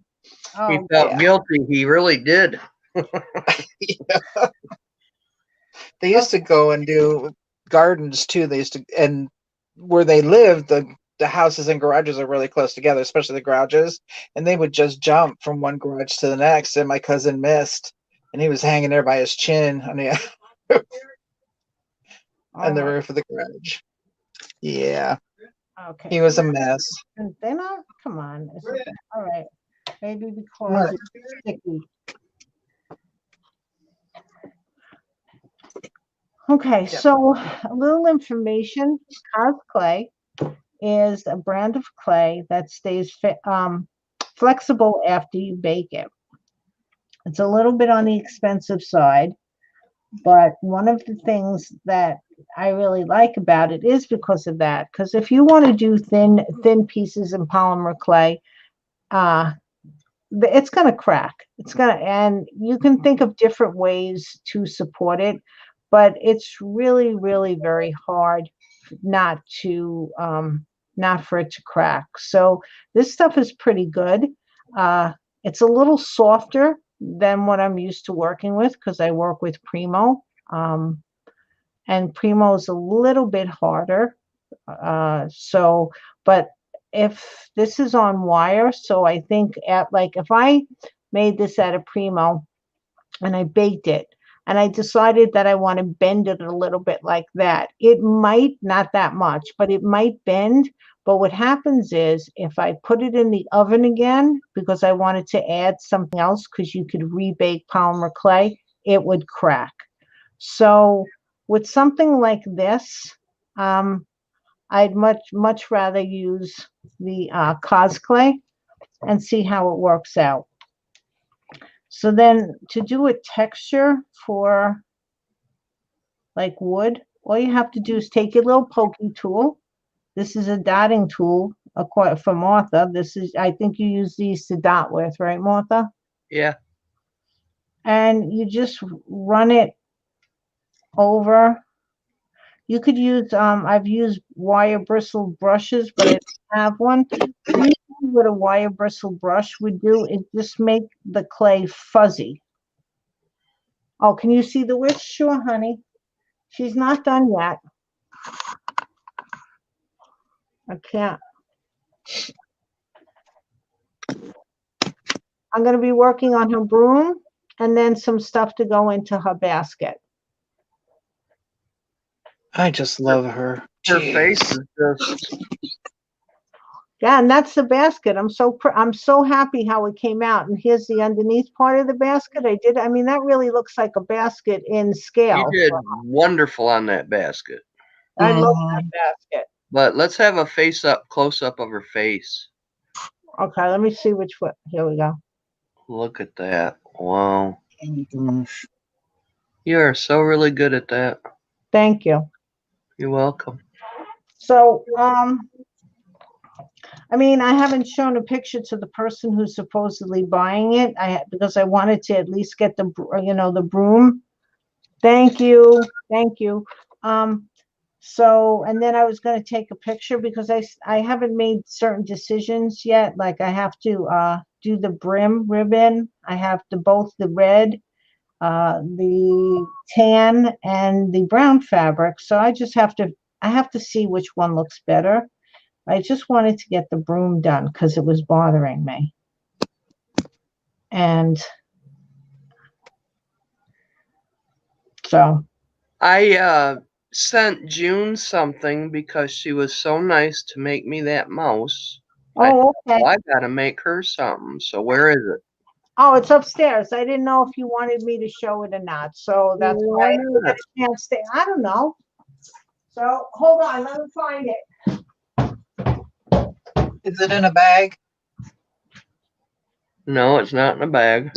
[SPEAKER 2] He felt guilty. He really did.
[SPEAKER 3] Yeah. They used to go and do gardens too. They used to, and where they lived, the houses and garages are really close together, especially the garages. And they would just jump from one garage to the next. And my cousin missed, and he was hanging there by his chin on the roof of the garage. Yeah.
[SPEAKER 1] Okay.
[SPEAKER 3] He was a mess.
[SPEAKER 1] And then, come on. All right. Maybe because it's sticky. Okay, so a little information. Cos clay is a brand of clay that stays flexible after you bake it. It's a little bit on the expensive side, but one of the things that I really like about it is because of that. Because if you want to do thin pieces in polymer clay, it's going to crack. And you can think of different ways to support it, but it's really, really very hard not for it to crack. So this stuff is pretty good. It's a little softer than what I'm used to working with because I work with Primo. And Primo is a little bit harder. But if this is on wire, so I think if I made this out of Primo and I baked it and I decided that I want to bend it a little bit like that, it might, not that much, but it might bend. But what happens is if I put it in the oven again, because I wanted to add something else, because you could rebake polymer clay, it would crack. So with something like this, I'd much rather use the Cos clay and see how it works out. So then to do a texture for like wood, all you have to do is take your little pokey tool. This is a dotting tool for Martha. This is, I think you use these to dot with, right, Martha?
[SPEAKER 2] Yeah.
[SPEAKER 1] And you just run it over. You could use, I've used wire bristle brushes, but I don't have one. Usually what a wire bristle brush would do is just make the clay fuzzy. Oh, can you see the witch? Sure, honey. She's not done yet. I can't. I'm going to be working on her broom and then some stuff to go into her basket.
[SPEAKER 3] I just love her.
[SPEAKER 2] Her
[SPEAKER 3] Jeez.
[SPEAKER 2] face is just.
[SPEAKER 1] Yeah, and that's the basket. I'm so happy how it came out. And here's the underneath part of the basket. I mean, that really looks like a basket in scale.
[SPEAKER 2] You did wonderful on that basket.
[SPEAKER 1] I love that basket.
[SPEAKER 2] But let's have a close up of her face.
[SPEAKER 1] Okay, let me see which foot. Here we go.
[SPEAKER 2] Look at that. Wow.
[SPEAKER 3] Mm.
[SPEAKER 2] You are so really good at that.
[SPEAKER 1] Thank you.
[SPEAKER 2] You're welcome.
[SPEAKER 1] So, I mean, I haven't shown a picture to the person who's supposedly buying it. Because I wanted to at least get the broom. Thank you. So, and then I was going to take a picture because I haven't made certain decisions yet. Like I have to do the brim ribbon. I have to both the red, the tan, and the brown fabric. So I have to see which one looks better. I just wanted to get the broom done because it was bothering me. And so
[SPEAKER 2] I sent June something because she was so nice to make me that mouse.
[SPEAKER 1] oh, okay.
[SPEAKER 2] I gotta make her something. So where is it?
[SPEAKER 1] Oh, it's upstairs. I didn't know if you wanted me to show it or not. So that's why I didn't get a chance to. I don't know. So hold on, let me find it.
[SPEAKER 3] Is it in a bag?
[SPEAKER 2] No, it's not in a bag.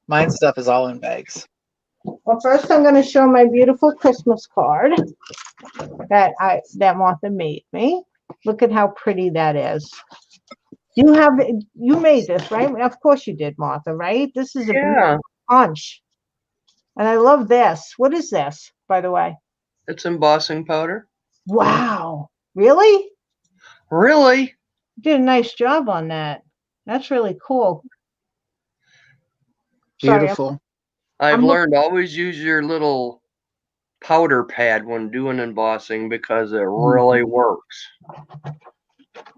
[SPEAKER 3] Mine stuff is all in bags.
[SPEAKER 1] Well, first I'm going to show my beautiful Christmas card that Martha made me. Look at how pretty that is. You made this, right? Of course you did, Martha, right? This is a beautiful punch. And I love this. What is this, by the way?
[SPEAKER 2] It's embossing powder.
[SPEAKER 1] Wow. Really?
[SPEAKER 2] Really?
[SPEAKER 1] You did a nice job on that. That's really cool.
[SPEAKER 3] Beautiful.
[SPEAKER 2] I've learned always use your little powder pad when doing embossing because it really works.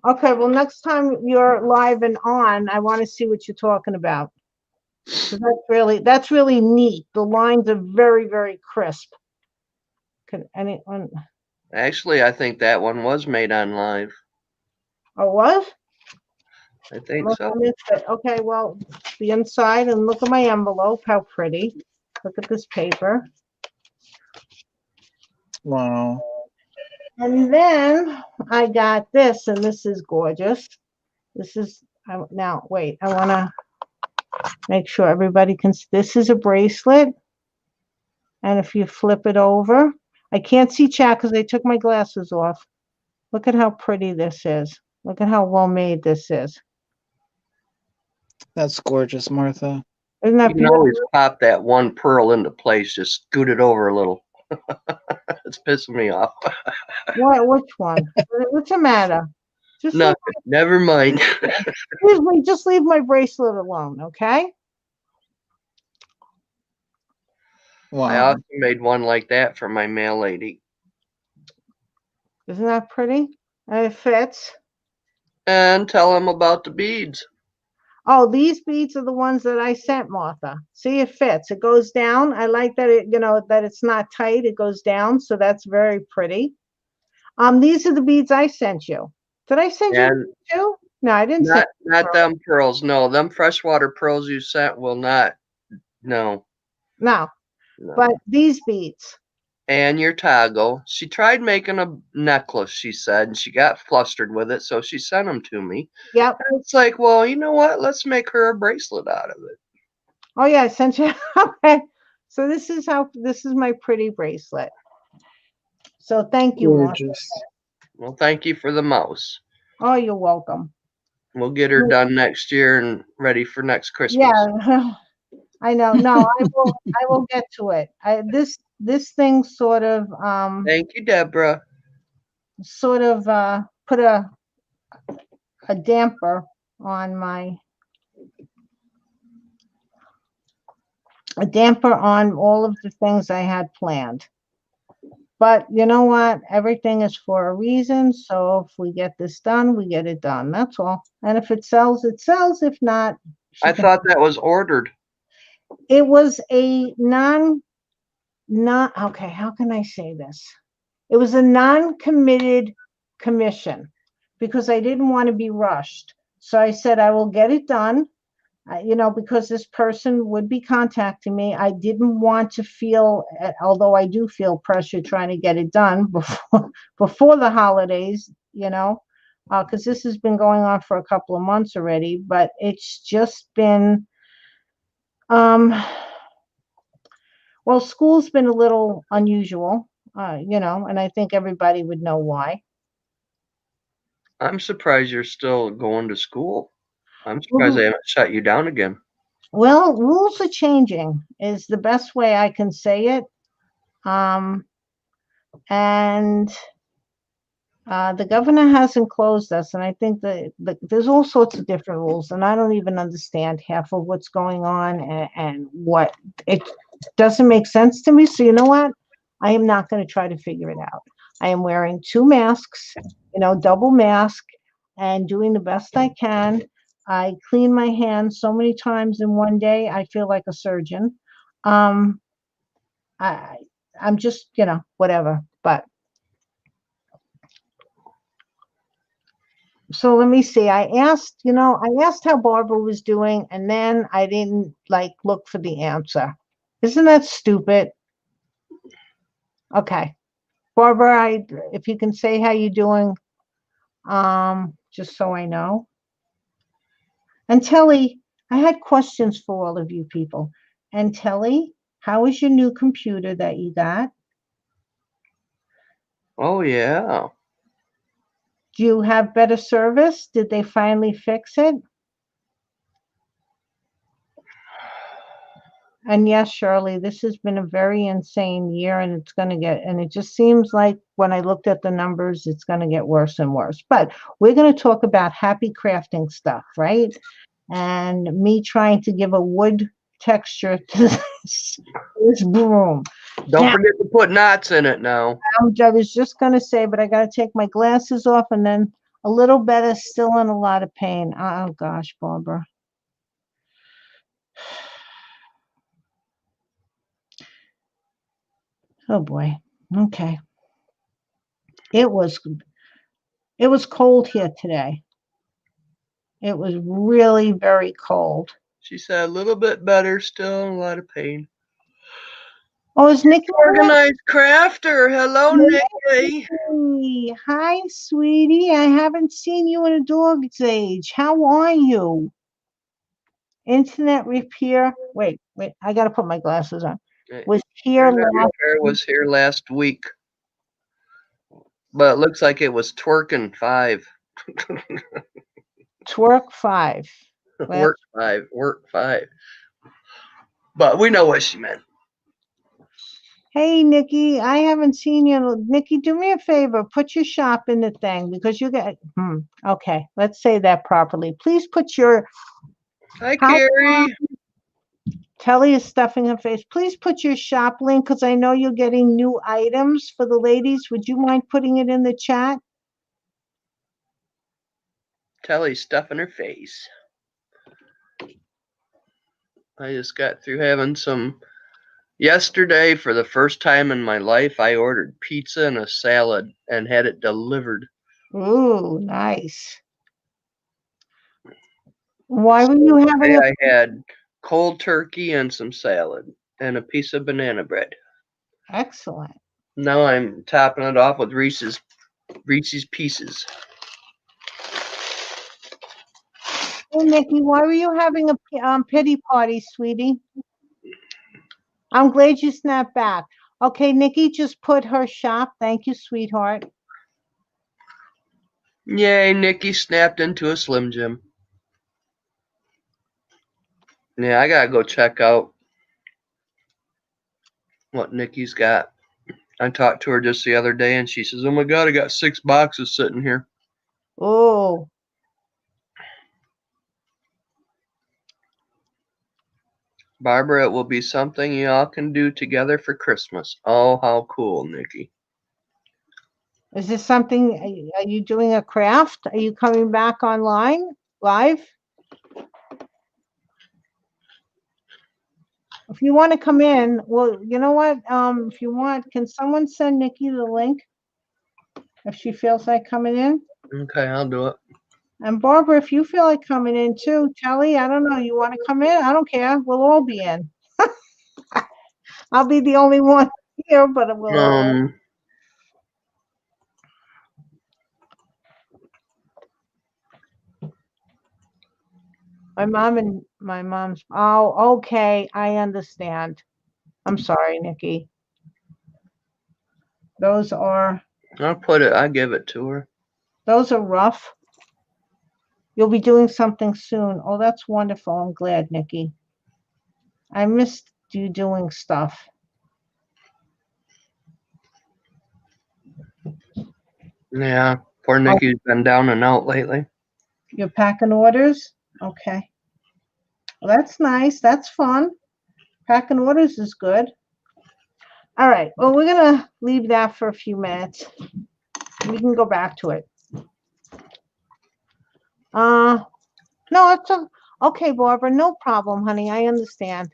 [SPEAKER 1] Okay, well, next time you're live and on, I want to see what you're talking about. That's really neat. The lines are very, very crisp. Can anyone?
[SPEAKER 2] Actually, I think that one was made on live.
[SPEAKER 1] Oh, what?
[SPEAKER 2] I think so.
[SPEAKER 1] Okay, well, the inside, and look at my envelope. How pretty. Look at this paper.
[SPEAKER 3] Wow.
[SPEAKER 1] And then I got this, and this is gorgeous. This is, now, wait, I want to make sure everybody can, this is a bracelet. And if you flip it over, I can't see chat because I took my glasses off. Look at how pretty this is. Look at how well made this is.
[SPEAKER 3] That's gorgeous, Martha.
[SPEAKER 1] Isn't that
[SPEAKER 2] You can
[SPEAKER 1] beautiful?
[SPEAKER 2] always pop that one pearl into place. Just scoot it over a little. It's pissing me off.
[SPEAKER 1] What? Which one? What's the matter? Just
[SPEAKER 2] Nothing. Never mind.
[SPEAKER 1] just leave my bracelet alone, okay?
[SPEAKER 3] Wow.
[SPEAKER 2] I also made one like that for my mail lady.
[SPEAKER 1] Isn't that pretty? And it fits.
[SPEAKER 2] And tell them about the beads.
[SPEAKER 1] Oh, these beads are the ones that I sent Martha. See, it fits. It goes down. I like that that it's not tight. It goes down, so that's very pretty. These are the beads I sent you. Did I send you too? No, I didn't send.
[SPEAKER 2] Not them pearls. No, them freshwater pearls you sent will not. No.
[SPEAKER 1] No. But these beads.
[SPEAKER 2] And your toggle. She tried making a necklace, she said, and she got flustered with it, so she sent them to me.
[SPEAKER 1] Yep.
[SPEAKER 2] And it's like, well, you know what? Let's make her a bracelet out of it.
[SPEAKER 1] Oh, yeah, I sent you. Okay. So this is my pretty bracelet. So thank you, Mark.
[SPEAKER 3] Gorgeous.
[SPEAKER 2] Well, thank you for the mouse.
[SPEAKER 1] Oh, you're welcome.
[SPEAKER 2] We'll get her done next year and ready for next Christmas.
[SPEAKER 1] Yeah, I know. No, I will get to it. This thing sort of
[SPEAKER 2] Thank you, Deborah.
[SPEAKER 1] put a damper on all of the things I had planned. But you know what? Everything is for a reason. So if we get this done, we get it done. That's all. And if it sells, it sells. If not,
[SPEAKER 2] I thought that was ordered.
[SPEAKER 1] it was a not okay. How can I say this? It was a non-committed commission because I didn't want to be rushed. So I said I will get it done. Because this person would be contacting me. I didn't want to feel, although I do feel pressure trying to get it done before the holidays, because this has been going on for a couple of months already, but it's just been, well, school's been a little unusual, and I think everybody would know why.
[SPEAKER 2] I'm surprised you're still going to school. I'm surprised they haven't shut you down again.
[SPEAKER 1] Well, rules are changing is the best way I can say it. And the governor hasn't closed us. And I think that there's all sorts of different rules. And I don't even understand half of what's going on and what it doesn't make sense to me. So you know what? I am not going to try to figure it out. I am wearing 2 masks, double mask and doing the best I can. I clean my hands so many times in one day. I feel like a surgeon. I'm just, whatever. But so let me see. I asked how Barbara was doing, and then I didn't look for the answer. Isn't that stupid? Okay. Barbara, if you can say how you're doing, just so I know. And Telly, I had questions for all of you people. And Telly, how is your new computer that you got?
[SPEAKER 2] Oh, yeah.
[SPEAKER 1] Do you have better service? Did they finally fix it? And yes, Shirley, this has been a very insane year, and it just seems like when I looked at the numbers, it's going to get worse and worse. But we're going to talk about happy crafting stuff, right? And me trying to give a wood texture to this broom.
[SPEAKER 2] Don't forget to put knots in it now.
[SPEAKER 1] I was just going to say, but I got to take my glasses off, and then a little better, still in a lot of pain. Oh, gosh, Barbara. Oh boy. Okay. It was cold here today. It was really very cold.
[SPEAKER 2] She said a little bit better, still in a lot of pain.
[SPEAKER 1] Oh, is Nikki
[SPEAKER 2] Organized crafter? Hello, Nikki.
[SPEAKER 1] Hi, sweetie. I haven't seen you in a dog's age. How are you? Internet repair. Wait. I got to put my glasses on. Was here
[SPEAKER 2] Internet
[SPEAKER 1] last
[SPEAKER 2] repair was here last week. But it looks like it was twerking 5.
[SPEAKER 1] Twerk 5.
[SPEAKER 2] Work 5. But we know what she meant.
[SPEAKER 1] Hey, Nikki, I haven't seen you. Nikki, do me a favor. Put your shop in the thing because you got. Okay, let's say that properly. Please put your.
[SPEAKER 2] Hi, Carrie.
[SPEAKER 1] Kelly is stuffing her face. Please put your shop link because I know you're getting new items for the ladies. Would you mind putting it in the chat?
[SPEAKER 2] Telly's stuffing her face. I just got through having some. Yesterday, for the first time in my life, I ordered pizza and a salad and had it delivered.
[SPEAKER 1] Ooh, nice. Why were you having
[SPEAKER 2] I had cold turkey and some salad and a piece of banana bread.
[SPEAKER 1] Excellent.
[SPEAKER 2] Now I'm topping it off with Reese's Pieces.
[SPEAKER 1] Hey, Nikki, why were you having a pity party, sweetie? I'm glad you snapped back. Okay, Nikki just put her shop. Thank you, sweetheart.
[SPEAKER 2] Yay, Nikki snapped into a Slim Jim. Yeah, I gotta go check out what Nikki's got. I talked to her just the other day and she says, "Oh my God, I got 6 boxes sitting here."
[SPEAKER 1] Oh,
[SPEAKER 2] Barbara, it will be something y'all can do together for Christmas. Oh, how cool, Nikki.
[SPEAKER 1] is this something? Are you doing a craft? Are you coming back online live? If you want to come in, well, you know what? If you want, can someone send Nikki the link if she feels like coming in?
[SPEAKER 2] Okay, I'll do it.
[SPEAKER 1] And Barbara, if you feel like coming in too, Telly, I don't know, you want to come in? I don't care. We'll all be in. I'll be the only one here, but we'll all. My mom's. Oh, okay. I understand. I'm sorry, Nikki. Those are
[SPEAKER 2] I'll give it to her.
[SPEAKER 1] rough. You'll be doing something soon. Oh, that's wonderful. I'm glad, Nikki. I missed you doing stuff.
[SPEAKER 2] Yeah, poor Nikki's been down and out lately.
[SPEAKER 1] You're packing orders? Okay. Well, that's nice. That's fun. Packing orders is good. All right. Well, we're going to leave that for a few minutes. We can go back to it. No, okay, Barbara. No problem, honey. I understand.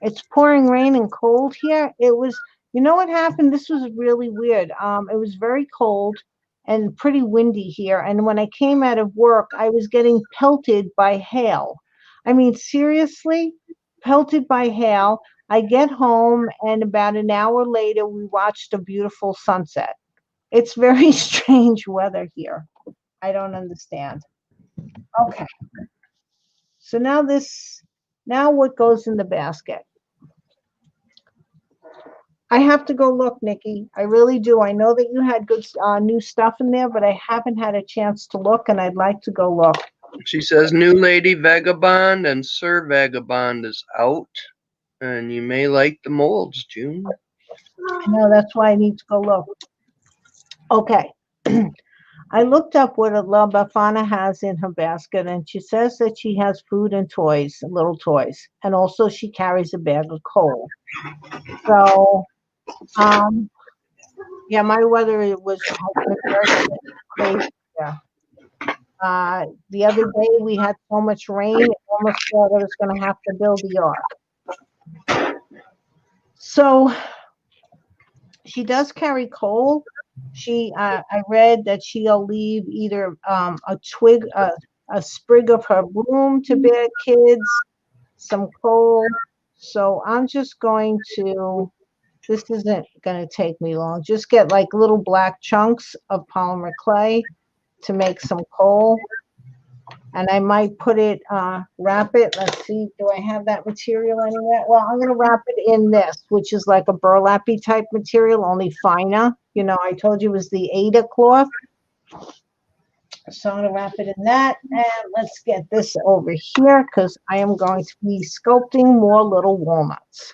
[SPEAKER 1] It's pouring rain and cold here. It was, you know what happened? This was really weird. It was very cold and pretty windy here. And when I came out of work, I was getting pelted by hail. I mean, seriously, pelted by hail. I get home, and about an hour later, we watched a beautiful sunset. It's very strange weather here. I don't understand. Okay. So now what goes in the basket? I have to go look, Nikki. I really do. I know that you had good new stuff in there, but I haven't had a chance to look, and I'd like to go look.
[SPEAKER 2] She says New Lady Vagabond and Sir Vagabond is out, and you may like the molds, June.
[SPEAKER 1] I know, that's why I need to go look. Okay. I looked up what La Befana has in her basket, and she says that she has food and toys, little toys, and also she carries a bag of coal. So, yeah, my weather was very crazy. Yeah. The other day we had so much rain, it almost thought I was going to have to build the ark. So she does carry coal. I read that she'll leave either a twig, a sprig of her broom to bear kids, some coal. So I'm just going to. This isn't going to take me long. Just get like little black chunks of polymer clay to make some coal. And I might put it, wrap it. Let's see, do I have that material anywhere? Well, I'm going to wrap it in this, which is like a burlappy type material, only finer. You know, I told you it was the Ada cloth. So I'm going to wrap it in that. And let's get this over here because I am going to be sculpting more little walnuts.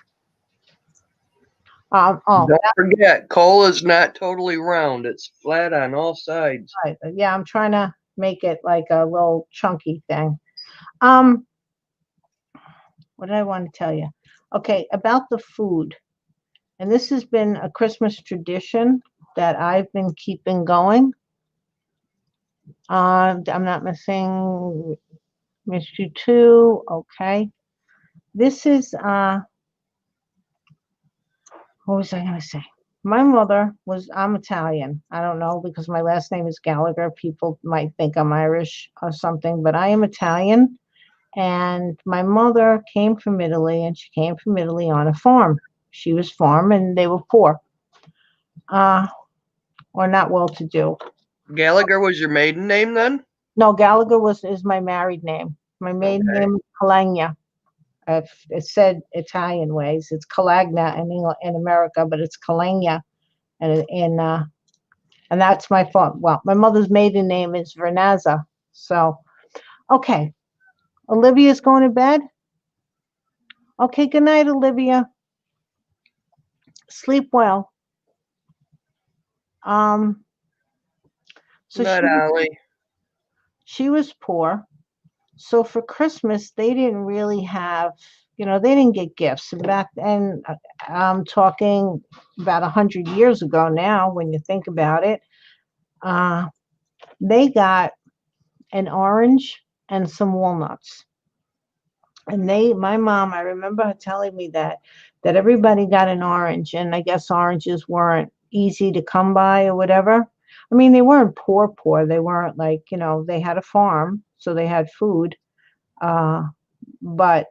[SPEAKER 2] Don't forget, coal is not totally round. It's flat on all sides.
[SPEAKER 1] Right. Yeah, I'm trying to make it like a little chunky thing. What did I want to tell you? Okay, about the food. And this has been a Christmas tradition that I've been keeping going. I'm not missing Miss You Too. Okay. This is what was I gonna say? My mother I'm Italian. I don't know because my last name is Gallagher. People might think I'm Irish or something, but I am Italian. And my mother came from Italy, and she came from Italy on a farm. She was farm, and they were poor, or not well-to-do.
[SPEAKER 2] Gallagher was your maiden name then?
[SPEAKER 1] No, Gallagher is my married name. My maiden name is Kalenya. If it said Italian ways, it's Calagna in America, but it's Calagna, and that's my fault. Well, my mother's maiden name is Vernazza. So, okay, Olivia's going to bed. Okay, good night, Olivia. Sleep well. So
[SPEAKER 2] Not Ollie.
[SPEAKER 1] she was poor. So for Christmas, they didn't really have, they didn't get gifts. And back then, I'm talking about 100 years ago now, when you think about it, they got an orange and some walnuts. And my mom, I remember her telling me that everybody got an orange, and I guess oranges weren't easy to come by or whatever. I mean, they weren't poor. They weren't like, they had a farm, so they had food. But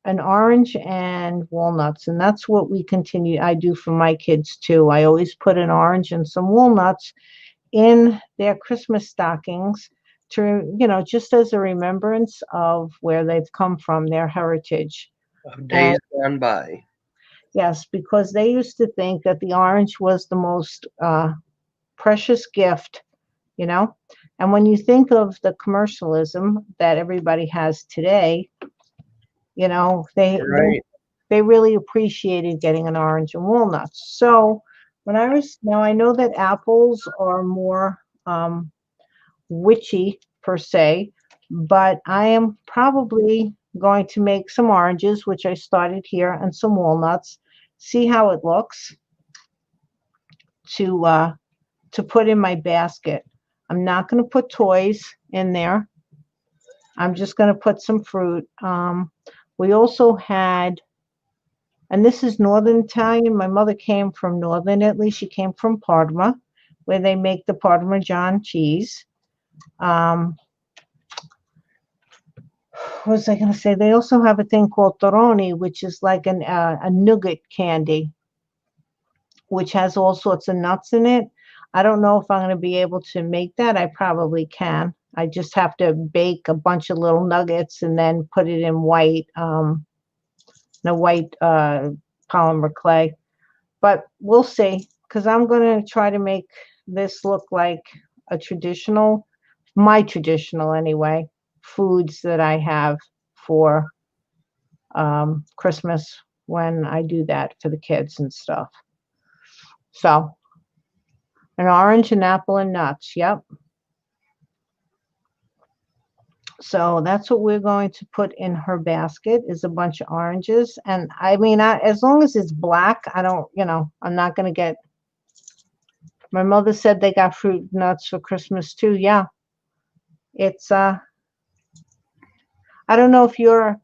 [SPEAKER 1] an orange and walnuts, and that's what I do for my kids too. I always put an orange and some walnuts in their Christmas stockings to, just as a remembrance of where they've come from, their heritage.
[SPEAKER 2] Of days gone by.
[SPEAKER 1] Yes, because they used to think that the orange was the most precious gift, and when you think of the commercialism that everybody has today,
[SPEAKER 2] Right.
[SPEAKER 1] they really appreciated getting an orange and walnuts. So now I know that apples are more witchy per se, but I am probably going to make some oranges, which I started here, and some walnuts, see how it looks to put in my basket. I'm not going to put toys in there. I'm just going to put some fruit. We also had, and this is Northern Italian. My mother came from Northern Italy. She came from Parma, where they make the Parmesan cheese. What was I going to say? They also have a thing called torroni, which is like a nougat candy, which has all sorts of nuts in it. I don't know if I'm going to be able to make that. I probably can. I just have to bake a bunch of little nuggets and then put it in white polymer clay. But we'll see, because I'm going to try to make this look like my traditional anyway, foods that I have for Christmas when I do that for the kids and stuff. So, an orange, an apple, and nuts. Yep. So that's what we're going to put in her basket, is a bunch of oranges. And I mean, as long as it's black, I'm not going to get. My mother said they got fruit nuts for Christmas too. Yeah. It's, I don't know if your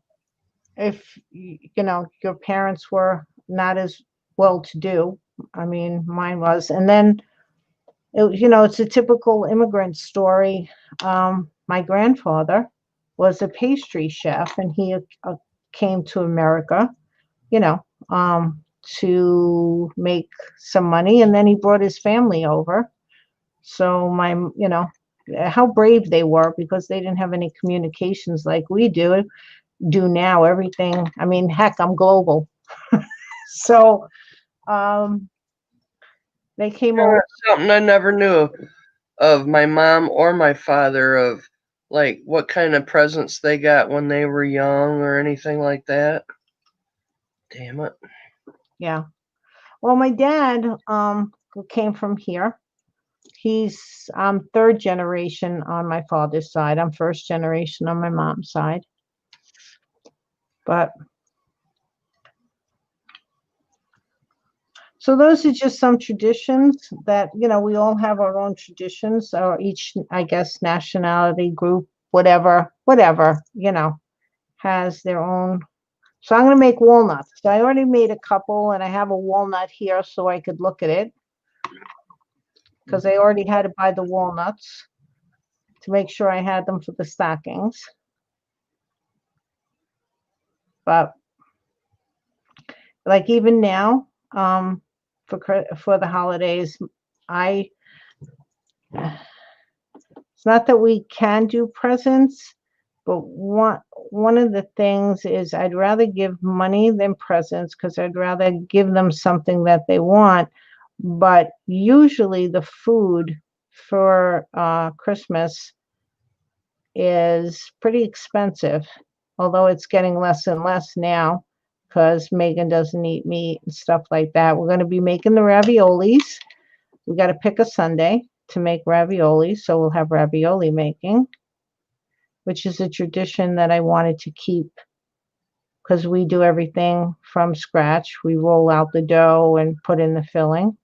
[SPEAKER 1] parents were not as well to do. I mean, mine was. And then, it's a typical immigrant story. My grandfather was a pastry chef, and he came to America, to make some money, and then he brought his family over. So how brave they were, because they didn't have any communications like we do now. Everything. I mean, heck, I'm global. So, they came over.
[SPEAKER 2] Something I never knew of my mom or my father, of like what kind of presents they got when they were young or anything like that. Damn it.
[SPEAKER 1] Yeah. Well, my dad who came from here. He's third generation on my father's side. I'm first generation on my mom's side. But so those are just some traditions that, we all have our own traditions, or each, I guess, nationality group, whatever, has their own. So I'm going to make walnuts. So I already made a couple, and I have a walnut here so I could look at it, because I already had to buy the walnuts to make sure I had them for the stockings. But like even now, for the holidays, it's not that we can do presents, but one of the things is I'd rather give money than presents because I'd rather give them something that they want. But usually the food for Christmas is pretty expensive, although it's getting less and less now because Megan doesn't eat meat and stuff like that. We're going to be making the raviolis. We got to pick a Sunday to make ravioli, so we'll have ravioli making, which is a tradition that I wanted to keep because we do everything from scratch. We roll out the dough and put in the filling.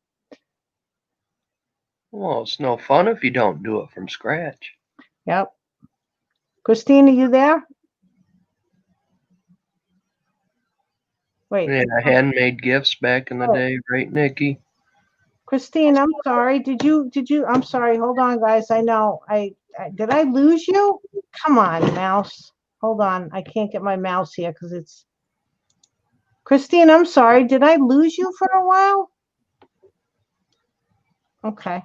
[SPEAKER 2] Well, it's no fun if you don't do it from scratch.
[SPEAKER 1] Yep. Christine, are you there? Wait.
[SPEAKER 2] Yeah, handmade gifts back in the
[SPEAKER 1] Oh.
[SPEAKER 2] day, right, Nikki?
[SPEAKER 1] Christine, I'm sorry. Did you, I'm sorry. Hold on, guys. I know. Did I lose you? Come on, mouse. Hold on. I can't get my mouse here because it's. Christine, I'm sorry. Did I lose you for a while? Okay.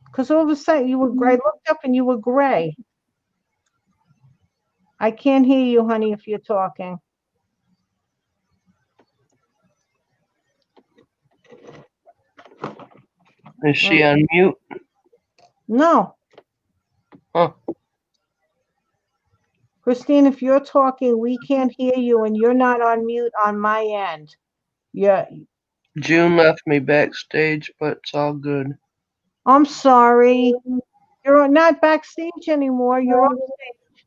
[SPEAKER 1] Because all of a sudden you were gray. I looked up and you were gray. I can't hear you, honey, if you're talking.
[SPEAKER 2] Is she on mute?
[SPEAKER 1] No.
[SPEAKER 2] Huh.
[SPEAKER 1] Christine, if you're talking, we can't hear you and you're not on mute on my end. Yeah.
[SPEAKER 2] June left me backstage, but it's all good.
[SPEAKER 1] I'm sorry. You're not backstage anymore. You're on stage.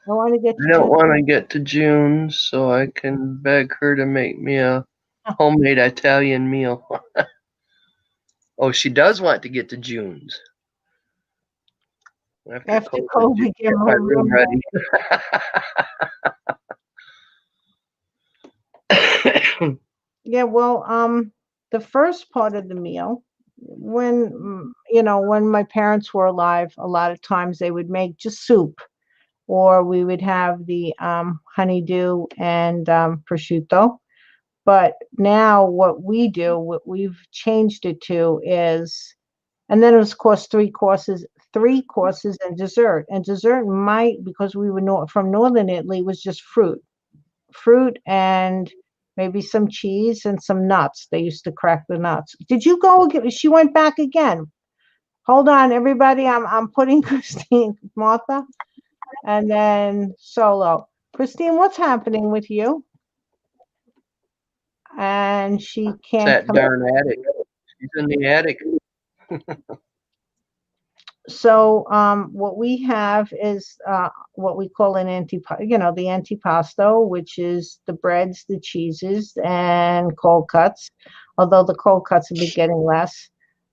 [SPEAKER 1] I want to get to
[SPEAKER 2] I don't
[SPEAKER 1] June.
[SPEAKER 2] want to get to June, so I can beg her to make me a homemade Italian meal. Oh, she does want to get to June's.
[SPEAKER 1] After COVID,
[SPEAKER 2] get my room ready.
[SPEAKER 1] Yeah, well, the first part of the meal, when when my parents were alive, a lot of times they would make just soup, or we would have the honeydew and prosciutto. But now what we do, what we've changed it to is, and then it was course three courses and dessert. And dessert might, because we were from Northern Italy, was just fruit and maybe some cheese and some nuts. They used to crack the nuts. Did you go again? She went back again. Hold on, everybody. I'm putting Christine, Martha, and then Solo. Christine, what's happening with you? And she can't
[SPEAKER 2] That
[SPEAKER 1] come.
[SPEAKER 2] darn attic. She's in the attic.
[SPEAKER 1] So what we have is what we call an the antipasto, which is the breads, the cheeses, and cold cuts. Although the cold cuts have been getting less.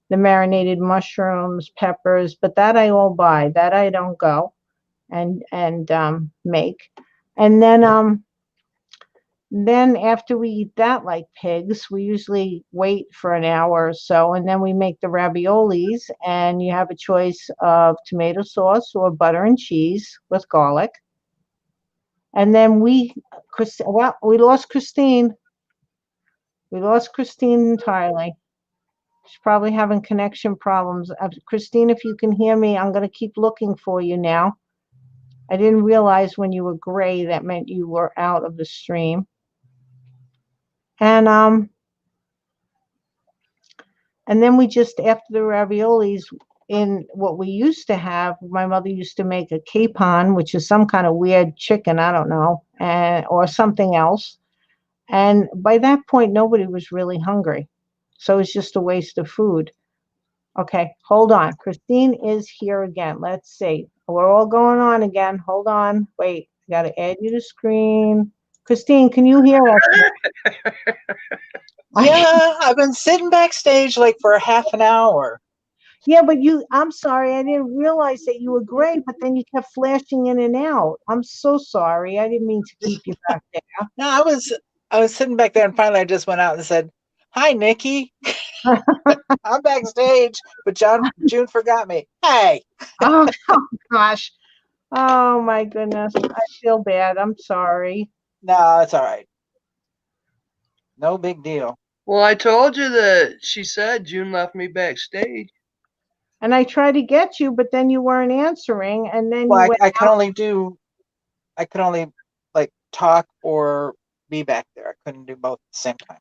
[SPEAKER 1] The marinated mushrooms, peppers, but that I all buy. That I don't go and make. And then after we eat that like pigs, we usually wait for an hour or so, and then we make the raviolis, and you have a choice of tomato sauce or butter and cheese with garlic. And then we lost Christine. We lost Christine entirely. She's probably having connection problems. Christine, if you can hear me, I'm going to keep looking for you now. I didn't realize when you were gray, that meant you were out of the stream. And then we just, after the raviolis, in what we used to have, my mother used to make a capon, which is some kind of weird chicken, I don't know, or something else. And by that point, nobody was really hungry. So it's just a waste of food. Okay, hold on. Christine is here again. Let's see. We're all going on again. Hold on. Wait, I got to add you to screen. Christine, can you hear us?
[SPEAKER 3] Yeah, I've been sitting backstage like for half an hour.
[SPEAKER 1] Yeah, but I'm sorry. I didn't realize that you were gray, but then you kept flashing in and out. I'm so sorry. I didn't mean to keep you back there.
[SPEAKER 3] No, I was sitting back there and finally I just went out and said, "Hi, Nikki." I'm backstage, but June forgot me. Hey.
[SPEAKER 1] Oh, gosh. Oh my goodness. I feel bad. I'm sorry.
[SPEAKER 3] No, it's all right. No big deal.
[SPEAKER 2] Well, I told you that she said June left me backstage.
[SPEAKER 1] And I tried to get you, but then you weren't answering, and then
[SPEAKER 3] Well,
[SPEAKER 1] you went
[SPEAKER 3] I could
[SPEAKER 1] out.
[SPEAKER 3] only like talk or be back there. I couldn't do both at the same time.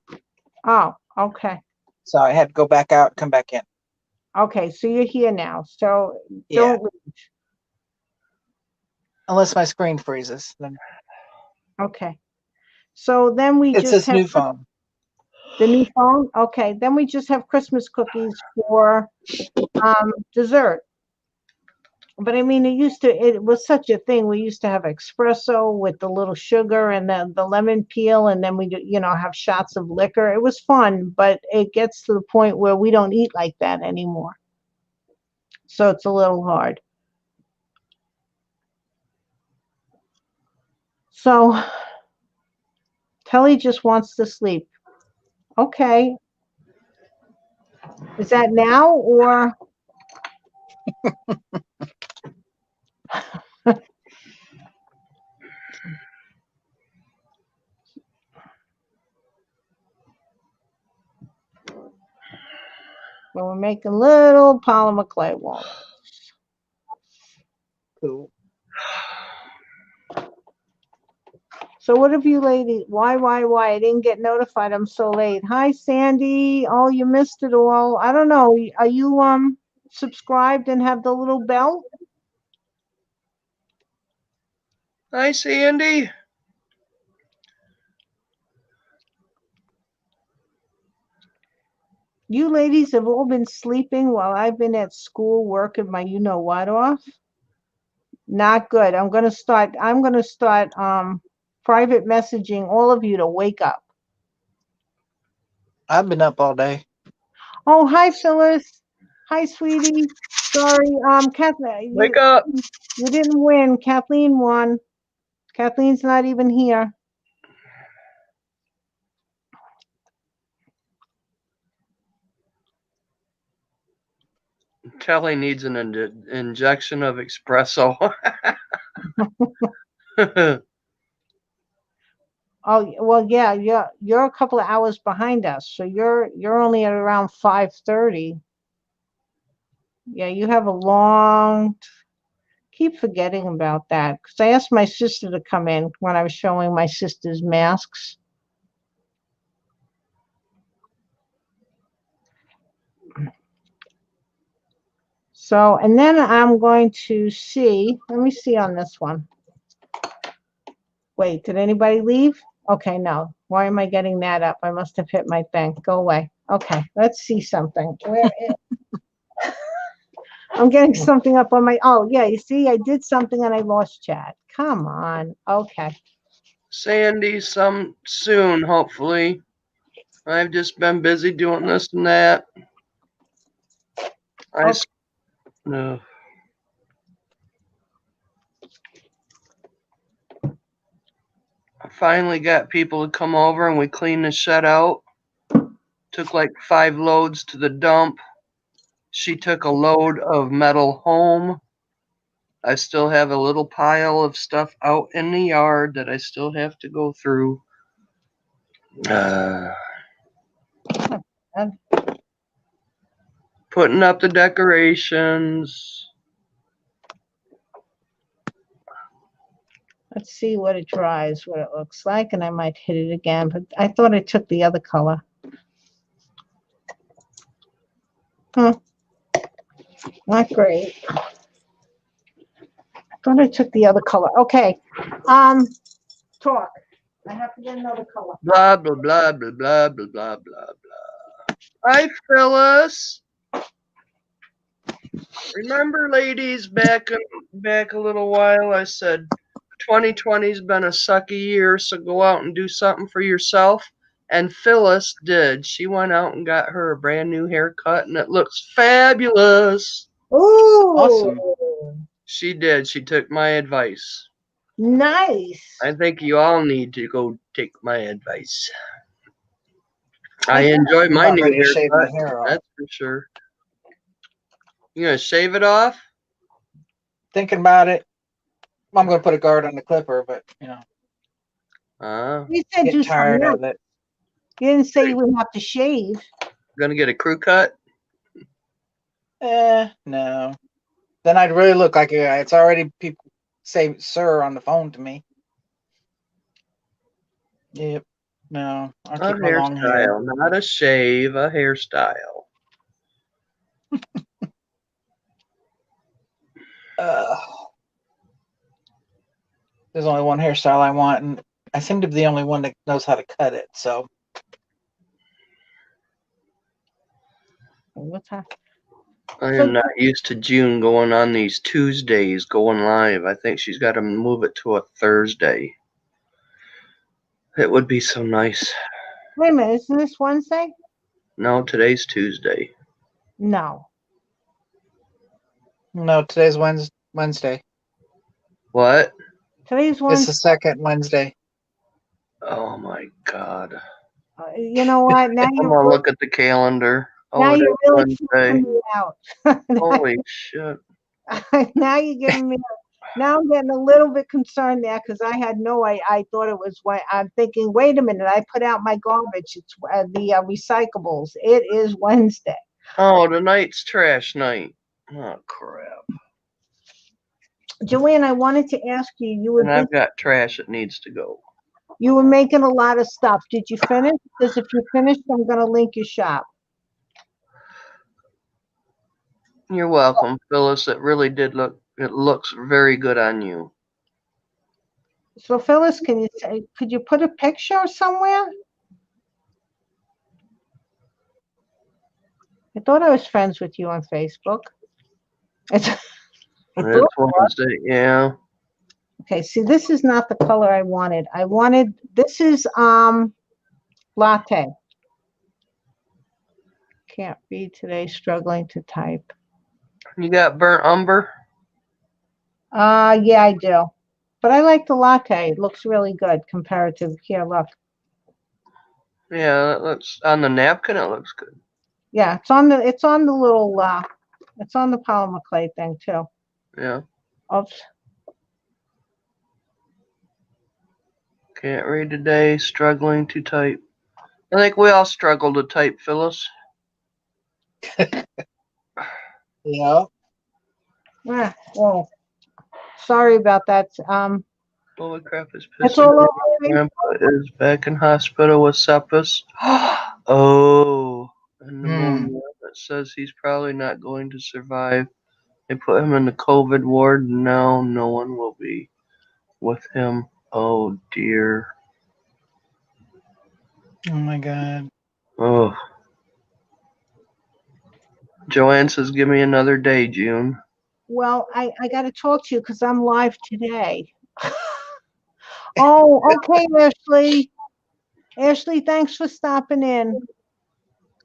[SPEAKER 1] Oh, okay.
[SPEAKER 3] So I had to go back out, come back in.
[SPEAKER 1] Okay, so you're here now. So
[SPEAKER 3] Yeah.
[SPEAKER 1] don't leave.
[SPEAKER 3] Unless my screen freezes, then
[SPEAKER 1] Okay. So then we
[SPEAKER 3] it's
[SPEAKER 1] just
[SPEAKER 3] this
[SPEAKER 1] have
[SPEAKER 3] new phone.
[SPEAKER 1] the new phone. Okay, then we just have Christmas cookies for dessert. But I mean, it was such a thing. We used to have espresso with the little sugar and the lemon peel, and then we do, have shots of liquor. It was fun, but it gets to the point where we don't eat like that anymore. So it's a little hard. So Telly just wants to sleep. Okay. Is that now or? Well, we're making little polymer clay walnuts.
[SPEAKER 3] Cool.
[SPEAKER 1] So what have you ladies? Why? I didn't get notified. I'm so late. Hi, Sandy. Oh, you missed it all. I don't know. Are you subscribed and have the little bell?
[SPEAKER 2] Hi, Sandy.
[SPEAKER 1] You ladies have all been sleeping while I've been at school working my you-know-what off. Not good. I'm gonna start private messaging all of you to wake up.
[SPEAKER 3] I've been up all day.
[SPEAKER 1] Oh, hi, Phyllis. Hi, sweetie. Sorry, Kathleen,
[SPEAKER 2] Wake up.
[SPEAKER 1] you didn't win. Kathleen won. Kathleen's not even here.
[SPEAKER 2] Kelly needs an injection of espresso.
[SPEAKER 1] Oh, well, yeah, you're a couple of hours behind us, so you're only at around 5:30. Yeah, you have a long. Keep forgetting about that because I asked my sister to come in when I was showing my sister's masks. So, and then I'm going to see. Let me see on this one. Wait, did anybody leave? Okay, no. Why am I getting that up? I must have hit my thing. Go away. Okay, let's see something. Where is? I'm getting something up on my. Oh, yeah. You see, I did something and I lost chat. Come on. Okay.
[SPEAKER 2] Sandy, some soon, hopefully. I've just been busy doing this and that. No. I finally got people to come over and we cleaned the shed out. Took like 5 loads to the dump. She took a load of metal home. I still have a little pile of stuff out in the yard that I still have to go through. Putting up the decorations.
[SPEAKER 1] Let's see what it dries, what it looks like, and I might hit it again. But I thought I took the other color. Not great. I thought I took the other color. Okay. Talk. I have to get another color.
[SPEAKER 2] Blah, blah, blah, blah, blah, blah, blah, blah, blah. Hi, Phyllis. Remember, ladies, back a little while, I said 2020's been a sucky year, so go out and do something for yourself. And Phyllis did. She went out and got her a brand new haircut, and it looks fabulous.
[SPEAKER 1] Ooh.
[SPEAKER 3] Awesome.
[SPEAKER 2] She did. She took my advice.
[SPEAKER 1] Nice.
[SPEAKER 2] I think you all need to go take my advice. I enjoy my
[SPEAKER 3] I'm
[SPEAKER 2] new
[SPEAKER 3] ready to shave my
[SPEAKER 2] haircut.
[SPEAKER 3] hair off.
[SPEAKER 2] That's for sure. You gonna shave it off?
[SPEAKER 3] Thinking about it. I'm gonna put a guard on the clipper, but
[SPEAKER 1] You said do
[SPEAKER 3] get tired
[SPEAKER 1] something else.
[SPEAKER 3] of it.
[SPEAKER 1] You didn't say you would have to shave.
[SPEAKER 2] Gonna get a crew cut?
[SPEAKER 3] No. Then I'd really look like a guy. It's already people say "sir" on the phone to me. Yep. No, I'll
[SPEAKER 2] A
[SPEAKER 3] keep my long hair.
[SPEAKER 2] hairstyle, not a shave, a hairstyle.
[SPEAKER 3] Uh, there's only one hairstyle I want, and I seem to be the only one that knows how to cut it. So
[SPEAKER 1] What's happening?
[SPEAKER 2] I
[SPEAKER 1] So-
[SPEAKER 2] am not used to June going on these Tuesdays going live. I think she's got to move it to a Thursday. It would be so nice.
[SPEAKER 1] Wait a minute, isn't this Wednesday?
[SPEAKER 2] No, today's Tuesday.
[SPEAKER 1] No.
[SPEAKER 3] no, today's Wednesday.
[SPEAKER 2] What?
[SPEAKER 1] Today's
[SPEAKER 3] It's the
[SPEAKER 1] Wednesday.
[SPEAKER 3] second Wednesday.
[SPEAKER 2] Oh my God.
[SPEAKER 1] You know what? Now
[SPEAKER 2] I'm
[SPEAKER 1] you're
[SPEAKER 2] gonna
[SPEAKER 1] really,
[SPEAKER 2] look at the calendar.
[SPEAKER 1] now
[SPEAKER 2] Oh, it is
[SPEAKER 1] you're really
[SPEAKER 2] Wednesday.
[SPEAKER 1] freaking me out.
[SPEAKER 2] Holy shit.
[SPEAKER 1] Now you're giving me. Now I'm getting a little bit concerned there because I had no. I thought it was. I'm thinking. Wait a minute. I put out my garbage. It's the recyclables. It is Wednesday.
[SPEAKER 2] Oh, tonight's trash night. Oh crap.
[SPEAKER 1] Joanne, I wanted to ask you.
[SPEAKER 2] And I've got trash that needs to go.
[SPEAKER 1] You were making a lot of stuff. Did you finish? Because if you finished, I'm going to link your shop.
[SPEAKER 2] You're welcome, Phyllis. It really did look. It looks very good on you.
[SPEAKER 1] So Phyllis, could you put a picture somewhere? I thought I was friends with you on Facebook. It's
[SPEAKER 2] It's Wednesday, yeah.
[SPEAKER 1] okay. See, this is not the color I wanted. This is latte. Can't read today, struggling to type.
[SPEAKER 2] You got burnt umber?
[SPEAKER 1] Yeah, I do. But I like the latte. It looks really good comparative. Here, look.
[SPEAKER 2] Yeah, that looks on the napkin. It looks good.
[SPEAKER 1] Yeah, it's on the little it's on the polymer clay thing too.
[SPEAKER 2] Yeah.
[SPEAKER 1] Oops.
[SPEAKER 2] Can't read today. Struggling to type. I think we all struggle to type, Phyllis.
[SPEAKER 3] Yeah.
[SPEAKER 1] Ah, well, sorry about that.
[SPEAKER 2] Holy crap! Is
[SPEAKER 1] It's
[SPEAKER 2] pissing.
[SPEAKER 1] all over
[SPEAKER 2] Grandpa is back in hospital with sepsis. Oh, and pneumonia. It says he's probably not going to survive. They put him in the COVID ward. Now no one will be with him. Oh dear.
[SPEAKER 3] Oh my God.
[SPEAKER 2] Oh. Joanne says, "Give me another day, June."
[SPEAKER 1] Well, I got to talk to you because I'm live today. Oh, okay, Ashley. Ashley, thanks for stopping in.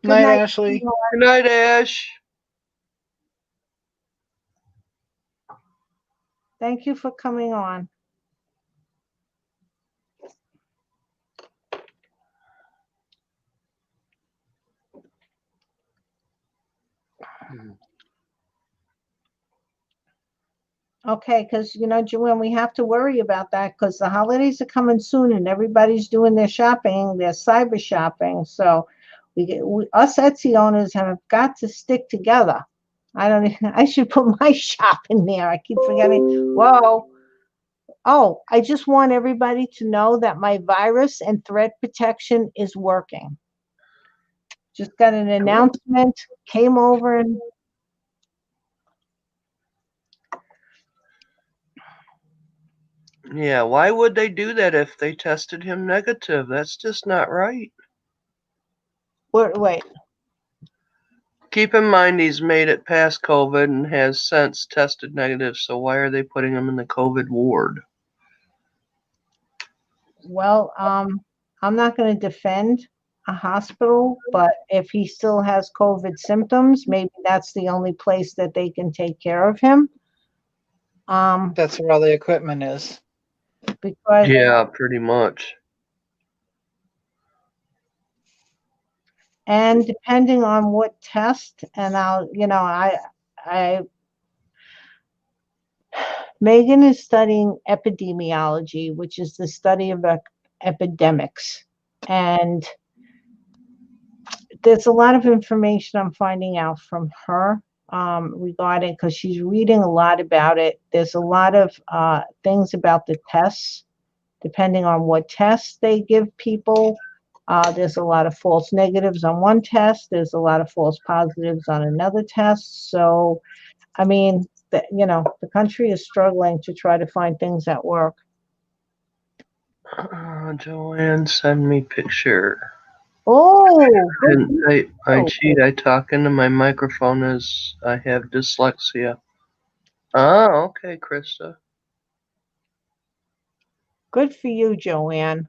[SPEAKER 1] Good
[SPEAKER 3] Night,
[SPEAKER 1] night.
[SPEAKER 3] Ashley.
[SPEAKER 2] Good night, Ash.
[SPEAKER 1] Thank you for coming on. Okay, because Joanne, we have to worry about that because the holidays are coming soon and everybody's doing their shopping, their cyber shopping. So us Etsy owners have got to stick together. I should put my shop in there. I keep forgetting. Whoa. Oh, I just want everybody to know that my virus and threat protection is working. Just got an announcement, came over and
[SPEAKER 2] Yeah, why would they do that if they tested him negative? That's just not right.
[SPEAKER 1] wait.
[SPEAKER 2] Keep in mind he's made it past COVID and has since tested negative, so why are they putting him in the COVID ward?
[SPEAKER 1] Well, I'm not going to defend a hospital, but if he still has COVID symptoms, maybe that's the only place that they can take care of him.
[SPEAKER 3] That's where all the equipment is.
[SPEAKER 1] Because
[SPEAKER 2] Yeah, pretty much.
[SPEAKER 1] and depending on what test, and Megan is studying epidemiology, which is the study of epidemics, and there's a lot of information I'm finding out from her regarding, because she's reading a lot about it. There's a lot of things about the tests, depending on what tests they give people. There's a lot of false negatives on one test. There's a lot of false positives on another test. So, I mean, the country is struggling to try to find things that work.
[SPEAKER 2] Joanne, send me picture.
[SPEAKER 1] Oh, good.
[SPEAKER 2] And I cheat. I talk into my microphone as I have dyslexia. Oh, okay, Krista.
[SPEAKER 1] Good for you, Joanne.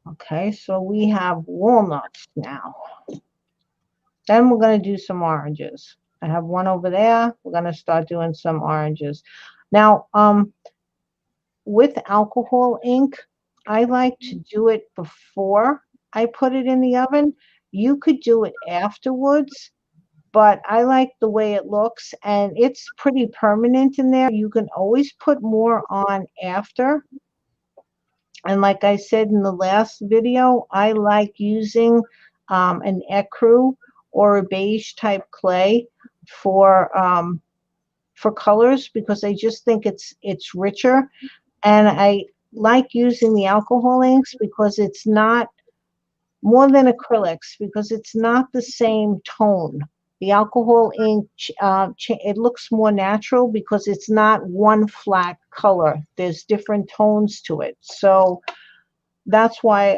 [SPEAKER 1] Okay, so we have walnuts now. Then we're going to do some oranges. I have one over there. We're going to start doing some oranges. Now, with alcohol ink, I like to do it before I put it in the oven. You could do it afterwards, but I like the way it looks, and it's pretty permanent in there. You can always put more on after. And like I said in the last video, I like using an ecru or a beige type clay for colors, because I just think it's richer. And I like using the alcohol inks because it's not more than acrylics, because it's not the same tone. The alcohol ink, it looks more natural because it's not one flat color. There's different tones to it. So that's why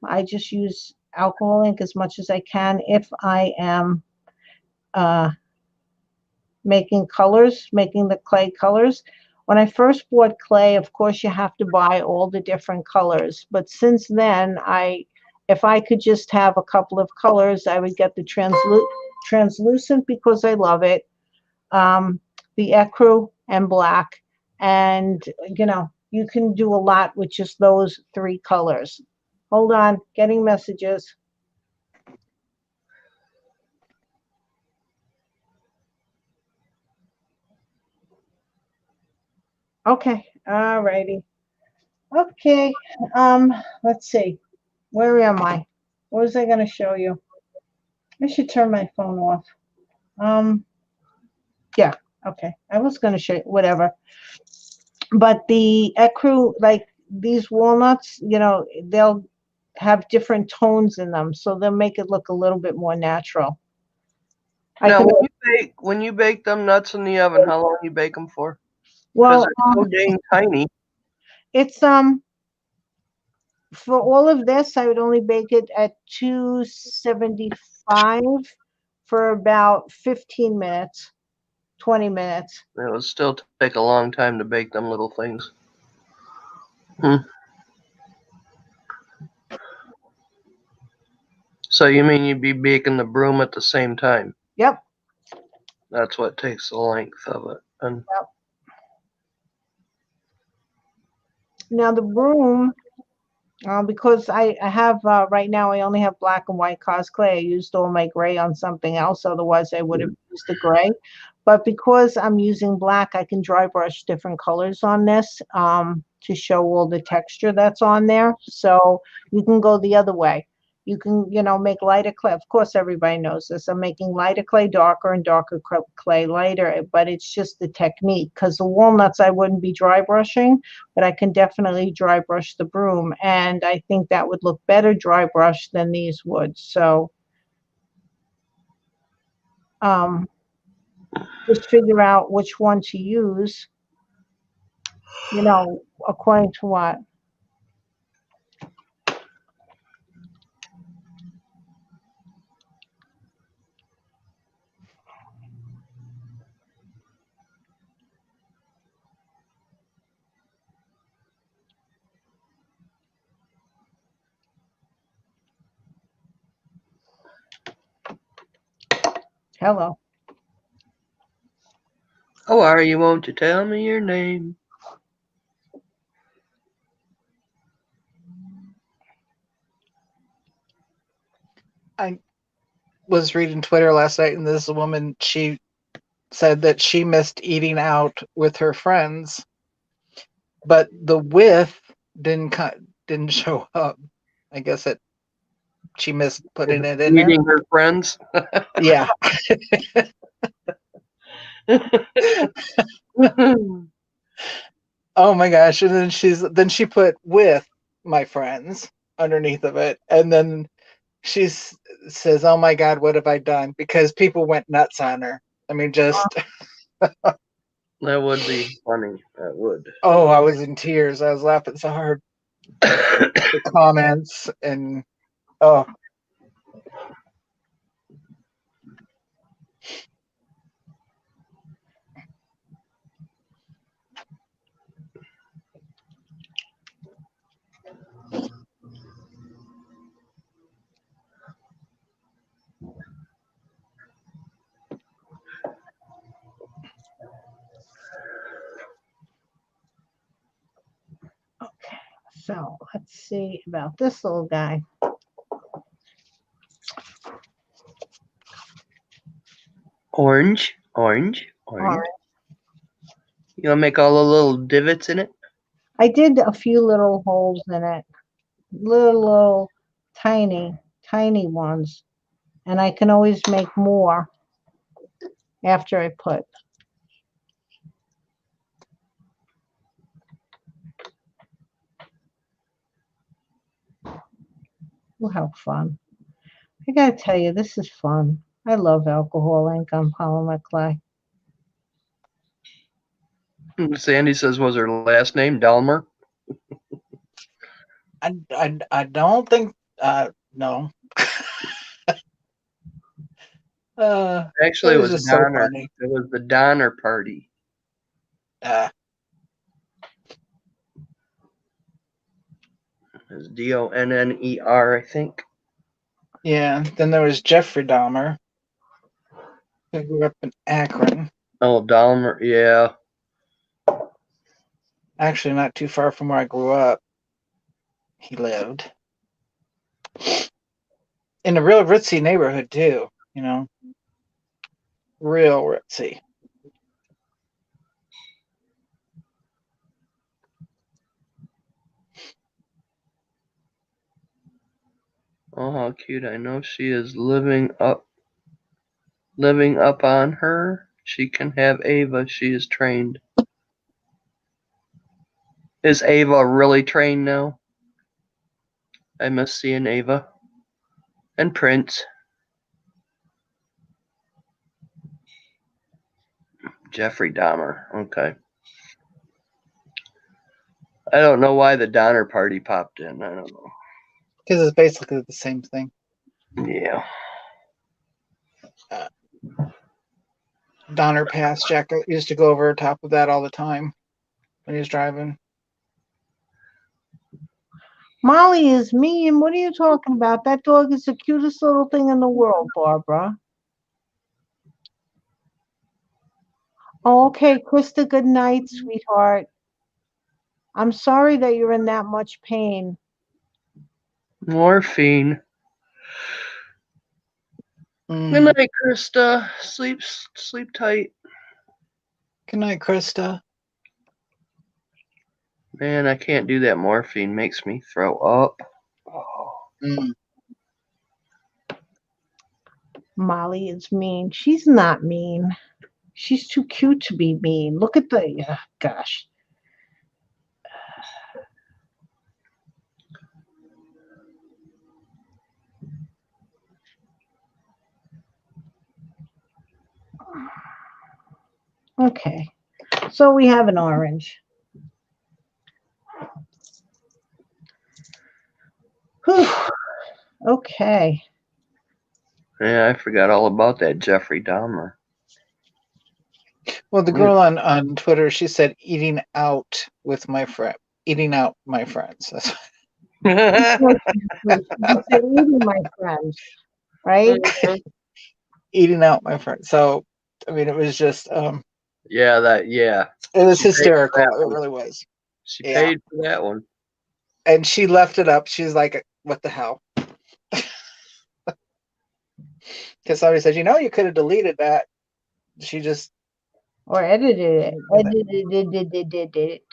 [SPEAKER 1] I just use alcohol ink as much as I can if I am making colors, making the clay colors. When I first bought clay, of course, you have to buy all the different colors. But since then, if I could just have a couple of colors, I would get the translucent because I love it, the ecru and black. And, you can do a lot with just those three colors. Hold on, getting messages. Okay, all righty. Okay, let's see. Where am I? What was I going to show you? I should turn my phone off. Yeah, okay. I was going to show you, whatever. But the ecru, like these walnuts, they'll have different tones in them, so they'll make it look a little bit more natural.
[SPEAKER 2] Now, when you bake them nuts in the oven, how long you bake them for?
[SPEAKER 1] Well,
[SPEAKER 2] Because they're so dang tiny.
[SPEAKER 1] It's for all of this, I would only bake it at 275 for about 15 minutes, 20 minutes.
[SPEAKER 2] It would still take a long time to bake them little things. So you mean you'd be baking the broom at the same time?
[SPEAKER 1] Yep.
[SPEAKER 2] That's what takes the length of it. And
[SPEAKER 1] Yep. Now the broom, because I have right now, I only have black and white cosplay. I used all my gray on something else. Otherwise, I would have used the gray. But because I'm using black, I can dry brush different colors on this to show all the texture that's on there. So you can go the other way. You can, make lighter clay. Of course, everybody knows this. I'm making lighter clay darker and darker clay lighter, but it's just the technique. Because the walnuts I wouldn't be dry brushing, but I can definitely dry brush the broom. And I think that would look better dry brush than these would. So just figure out which one to use, according to what. Hello.
[SPEAKER 2] how are you? Won't you tell me your name?
[SPEAKER 3] I was reading Twitter last night, and this woman, she said that she missed eating out with her friends but the with didn't show up. I guess she missed putting it in there.
[SPEAKER 2] Meeting her friends.
[SPEAKER 3] Yeah. Oh my gosh! And then she put with my friends underneath of it, and then says, "Oh my God, what have I done?" Because people went nuts on her. I mean, just
[SPEAKER 2] That would be funny. That would.
[SPEAKER 3] oh, I was in tears. I was laughing so hard. The comments and oh,
[SPEAKER 1] Okay, so let's see about this little guy.
[SPEAKER 2] Orange.
[SPEAKER 1] Alright.
[SPEAKER 2] You want to make all the little divots in it?
[SPEAKER 1] I did a few little holes in it, little tiny ones, and I can always make more after I put. We'll have fun. I gotta tell you, this is fun. I love alcohol ink on polymer clay.
[SPEAKER 2] Sandy says, was her last name Delmer?
[SPEAKER 3] I don't think no.
[SPEAKER 2] Actually, it was
[SPEAKER 3] just so
[SPEAKER 2] Donner.
[SPEAKER 3] funny.
[SPEAKER 2] It was the Donner Party. It's Donner, I think.
[SPEAKER 3] Yeah. Then there was Jeffrey Dahmer, who grew up in Akron.
[SPEAKER 2] Oh, Delmer, yeah.
[SPEAKER 3] Actually, not too far from where I grew up. He lived in a real ritzy neighborhood too. You know, real ritzy.
[SPEAKER 2] Oh, how cute. I know she is living up on her. She can have Ava. She is trained. Is Ava really trained now? I miss seeing Ava. And Prince. Jeffrey Dahmer. Okay. I don't know why the Donner Party popped in. I don't know.
[SPEAKER 3] Because it's basically the same thing.
[SPEAKER 2] Yeah.
[SPEAKER 3] Donner Pass. Jack used to go over top of that all the time when he was driving.
[SPEAKER 1] Molly is mean. What are you talking about? That dog is the cutest little thing in the world, Barbara. Oh, okay, Krista, good night, sweetheart. I'm sorry that you're in that much pain.
[SPEAKER 2] Morphine. Good night, Krista. Sleep tight.
[SPEAKER 3] Good night, Krista.
[SPEAKER 2] Man, I can't do that. Morphine makes me throw up. Oh.
[SPEAKER 1] Molly is mean. She's not mean. She's too cute to be mean. Look at the, gosh. Okay, so we have an orange. Whew. Okay.
[SPEAKER 2] Yeah, I forgot all about that Jeffrey Dahmer.
[SPEAKER 3] Well, the girl on Twitter, she said eating out with my friend, eating out my friends.
[SPEAKER 1] Eating my friends, right?
[SPEAKER 3] Eating out my friends. So, I mean, it was just,
[SPEAKER 2] yeah,
[SPEAKER 3] it was
[SPEAKER 2] She paid for
[SPEAKER 3] hysterical.
[SPEAKER 2] that
[SPEAKER 3] It
[SPEAKER 2] one.
[SPEAKER 3] really was.
[SPEAKER 2] She
[SPEAKER 3] Yeah.
[SPEAKER 2] paid for that one.
[SPEAKER 3] And she left it up. She's like, what the hell? Because somebody said, you could have deleted that. She just.
[SPEAKER 1] Or edited it. Edited it.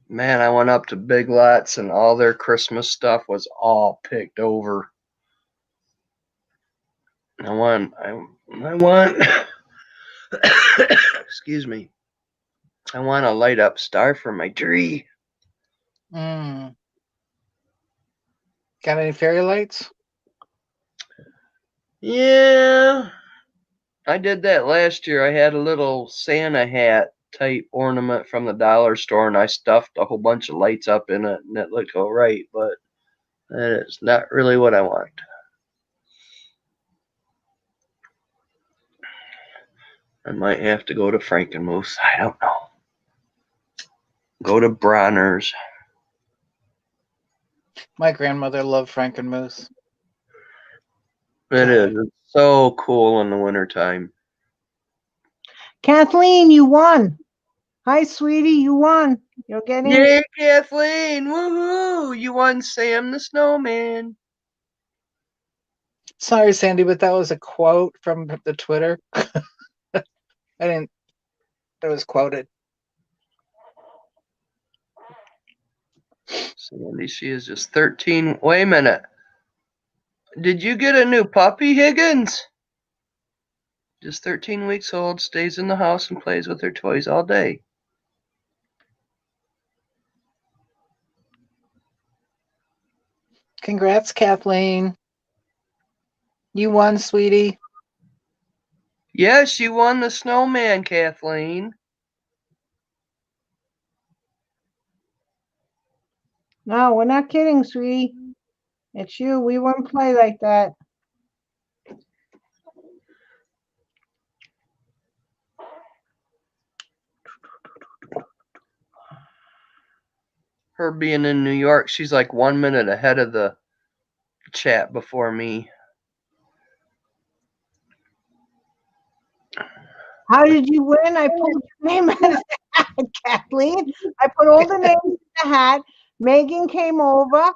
[SPEAKER 2] Man, I went up to Big Lots and all their Christmas stuff was all picked over. I want, excuse me. I want a light up star for my tree.
[SPEAKER 3] Mm. Got any fairy lights?
[SPEAKER 2] Yeah, I did that last year. I had a little Santa hat type ornament from the dollar store, and I stuffed a whole bunch of lights up in it, and it looked all right, but that is not really what I want. I might have to go to Frankenmuth. I don't know. Go to Bronner's.
[SPEAKER 3] My grandmother loved Frankenmuth.
[SPEAKER 2] It is. It's so cool in the wintertime.
[SPEAKER 1] Kathleen, you won. Hi, sweetie, you won. You're getting
[SPEAKER 2] Yay, Kathleen! Woohoo! You won Sam the Snowman.
[SPEAKER 3] Sorry, Sandy, but that was a quote from the Twitter. I didn't. It was quoted.
[SPEAKER 2] Sandy, she is just 13. Wait a minute. Did you get a new puppy, Higgins? Just 13 weeks old, stays in the house and plays with her toys all day.
[SPEAKER 3] Congrats, Kathleen. You won, sweetie.
[SPEAKER 2] Yes, you won the Snowman, Kathleen.
[SPEAKER 1] No, we're not kidding, sweetie. It's you. We wouldn't play like that.
[SPEAKER 2] Her being in New York, she's like 1 minute ahead of the chat before me.
[SPEAKER 1] How did you win? I pulled your name out of the hat, Kathleen. I put all the names in the hat. Megan came over,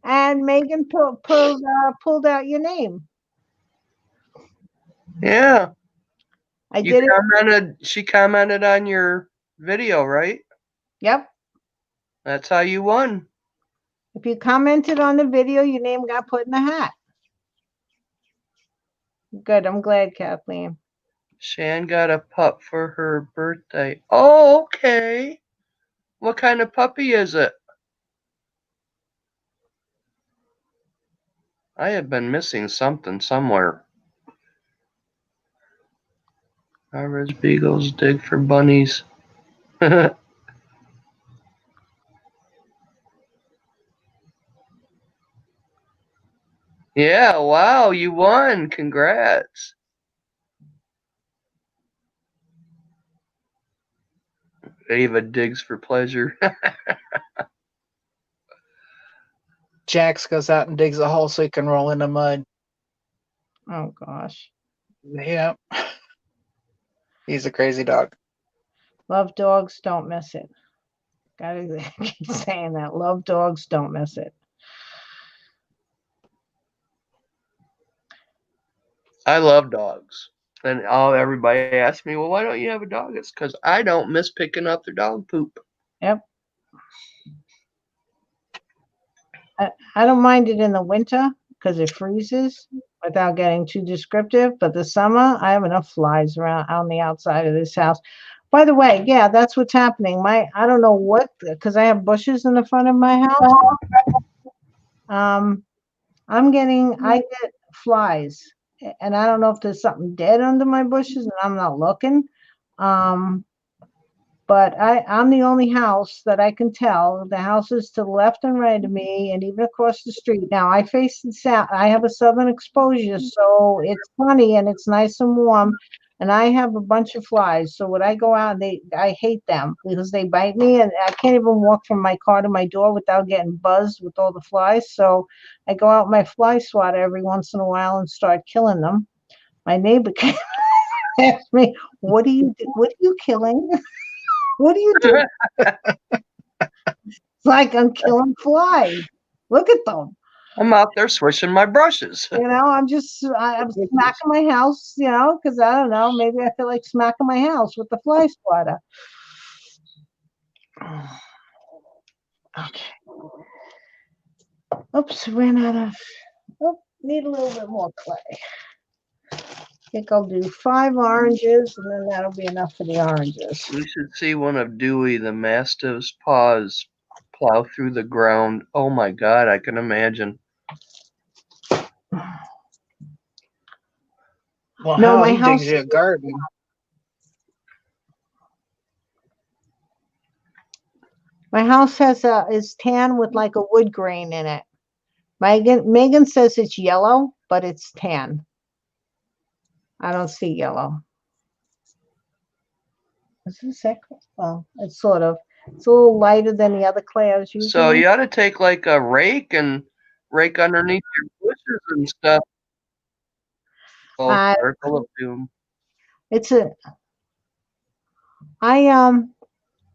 [SPEAKER 1] and Megan pulled out your name.
[SPEAKER 2] Yeah.
[SPEAKER 1] I did it.
[SPEAKER 2] She commented on your video, right?
[SPEAKER 1] Yep.
[SPEAKER 2] That's how you won.
[SPEAKER 1] If you commented on the video, your name got put in the hat. Good. I'm glad, Kathleen.
[SPEAKER 2] Shan got a pup for her birthday. Oh, okay. What kind of puppy is it? I have been missing something somewhere. Average beagles dig for bunnies. Yeah, wow, you won. Congrats. Ava digs for pleasure.
[SPEAKER 3] Jax goes out and digs a hole so he can roll in the mud.
[SPEAKER 1] Oh, gosh.
[SPEAKER 3] Yeah. He's a crazy dog.
[SPEAKER 1] Love dogs, don't miss it. Gotta keep saying that. Love dogs, don't miss it.
[SPEAKER 2] I love dogs. And everybody asks me, well, why don't you have a dog? It's because I don't miss picking up their dog poop.
[SPEAKER 1] Yep. I don't mind it in the winter because it freezes without getting too descriptive. But the summer, I have enough flies around on the outside of this house. By the way, yeah, that's what's happening. I don't know what, because I have bushes in the front of my house. I get flies, and I don't know if there's something dead under my bushes and I'm not looking. But I'm the only house that I can tell. The houses to the left and right of me, and even across the street. Now I face the south. I have a southern exposure, so it's sunny and it's nice and warm. And I have a bunch of flies. So when I go out, I hate them because they bite me, and I can't even walk from my car to my door without getting buzzed with all the flies. So I go out my fly swatter every once in a while and start killing them. My neighbor came and asked me, "What are you killing?" What are you doing? It's like I'm killing flies. Look at them.
[SPEAKER 2] I'm out there swishing my brushes.
[SPEAKER 1] You know, I'm smacking my house, you know, because I don't know, maybe I feel like smacking my house with the fly swatter. Okay. Oops, ran out of. Oh, need a little bit more clay. I think I'll do 5 oranges, and then that'll be enough for the oranges.
[SPEAKER 2] We should see one of Dewey the Mastiff's paws plow through the ground. Oh my God, I can imagine.
[SPEAKER 3] Well,
[SPEAKER 1] No,
[SPEAKER 3] how
[SPEAKER 1] my
[SPEAKER 3] he
[SPEAKER 1] house.
[SPEAKER 3] digs you a garden.
[SPEAKER 1] My house is tan with like a wood grain in it. Megan says it's yellow, but it's tan. I don't see yellow. Is this it? Oh, it's sort of. It's a little lighter than the other clay I was using.
[SPEAKER 2] So you ought to take like a rake and rake underneath your bushes and stuff. Oh, circle of doom.
[SPEAKER 1] It's a.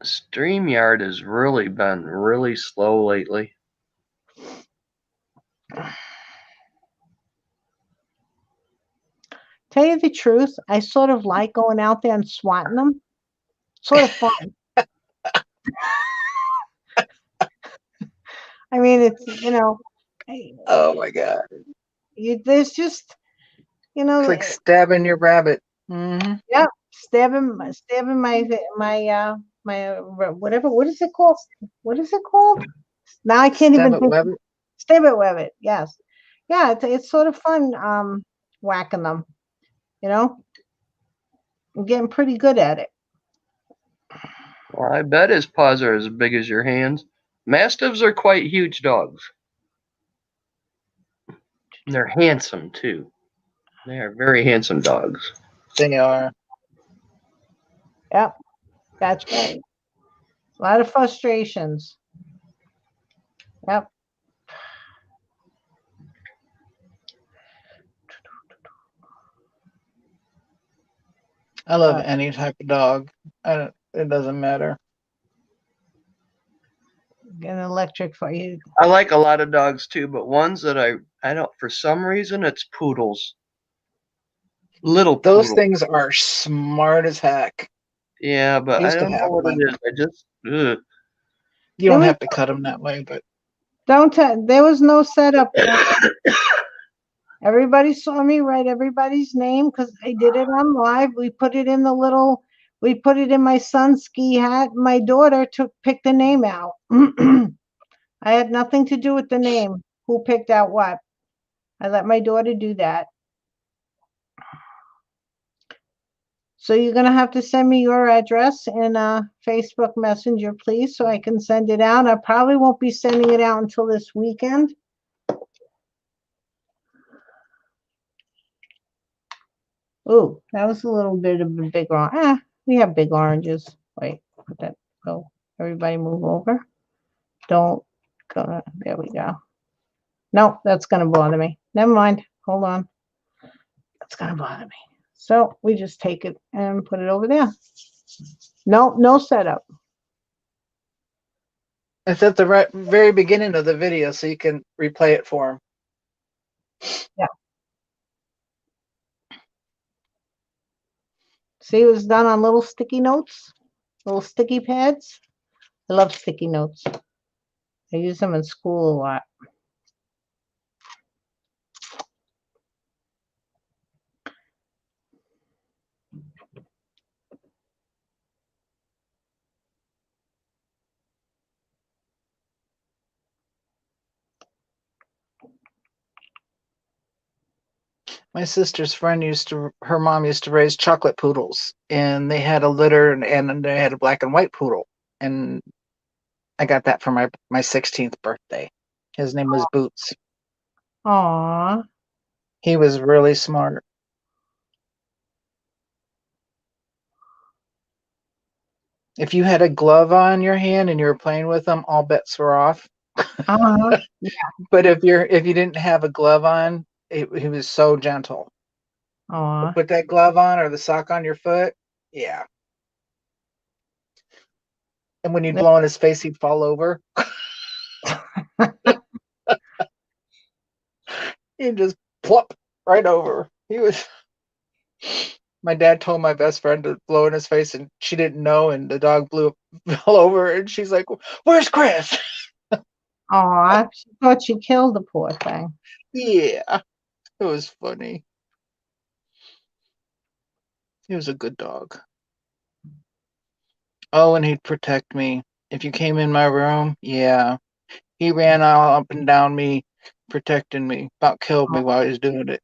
[SPEAKER 2] StreamYard has really been really slow lately.
[SPEAKER 1] Tell you the truth, I sort of like going out there and swatting them. Sort of fun. I mean, it's, you know.
[SPEAKER 3] Oh my God.
[SPEAKER 1] There's just, you know.
[SPEAKER 3] It's like stabbing your rabbit. Mm-hmm.
[SPEAKER 1] Yeah, stabbing my whatever. What is it called? What is it called? Now I can't even think. Stab it, web it. Yes, yeah. It's sort of fun whacking them. You know, I'm getting pretty good at it.
[SPEAKER 2] Well, I bet his paws are as big as your hands. Mastiffs are quite huge dogs. And they're handsome too. They are very handsome dogs.
[SPEAKER 3] They are.
[SPEAKER 1] Yep, that's right. A lot of frustrations. Yep.
[SPEAKER 3] I love any type of dog. It doesn't matter.
[SPEAKER 1] Get an electric for you.
[SPEAKER 2] I like a lot of dogs too, but ones that I don't, for some reason, it's poodles. Little
[SPEAKER 3] Those
[SPEAKER 2] poodles.
[SPEAKER 3] things are smart as heck.
[SPEAKER 2] Yeah, but I don't know what it is. I just, ugh.
[SPEAKER 3] You don't have to cut them that way, but
[SPEAKER 1] there was no setup. Everybody saw me write everybody's name because I did it on live. We put it in my son's ski hat. My daughter picked the name out. I had nothing to do with the name, who picked out what. I let my daughter do that. So you're going to have to send me your address in Facebook Messenger, please, so I can send it out. I probably won't be sending it out until this weekend. Ooh, that was a little bit of a big orange. We have big oranges. Wait, put that. Go. Everybody move over. Don't go. There we go. No, that's going to bother me. Never mind. Hold on. That's going to bother me. So we just take it and put it over there. No setup.
[SPEAKER 3] it's at the very beginning of the video, so you can replay it for them.
[SPEAKER 1] Yeah. See, it was done on little sticky notes, little sticky pads. I love sticky notes. I use them in school a lot.
[SPEAKER 3] My sister's friend her mom used to raise chocolate poodles, and they had a litter, and they had a black and white poodle, and I got that for my 16th birthday. His name was Boots.
[SPEAKER 1] Aww.
[SPEAKER 3] He was really smart. If you had a glove on your hand and you were playing with him, all bets were off.
[SPEAKER 1] Yeah.
[SPEAKER 3] But if you didn't have a glove on, he was so gentle.
[SPEAKER 1] Aww.
[SPEAKER 3] Put that glove on or the sock on your foot, yeah. And when you'd blow in his face, he'd fall over. He just plop right over. He was. My dad told my best friend to blow in his face, and she didn't know, and the dog fell over, and she's like, "Where's Chris?"
[SPEAKER 1] Oh, she thought she killed the poor thing.
[SPEAKER 3] Yeah, it was funny. He was a good dog. Oh, and he'd protect me. If you came in my room, yeah, he ran all up and down me, protecting me. About killed me while he was doing it.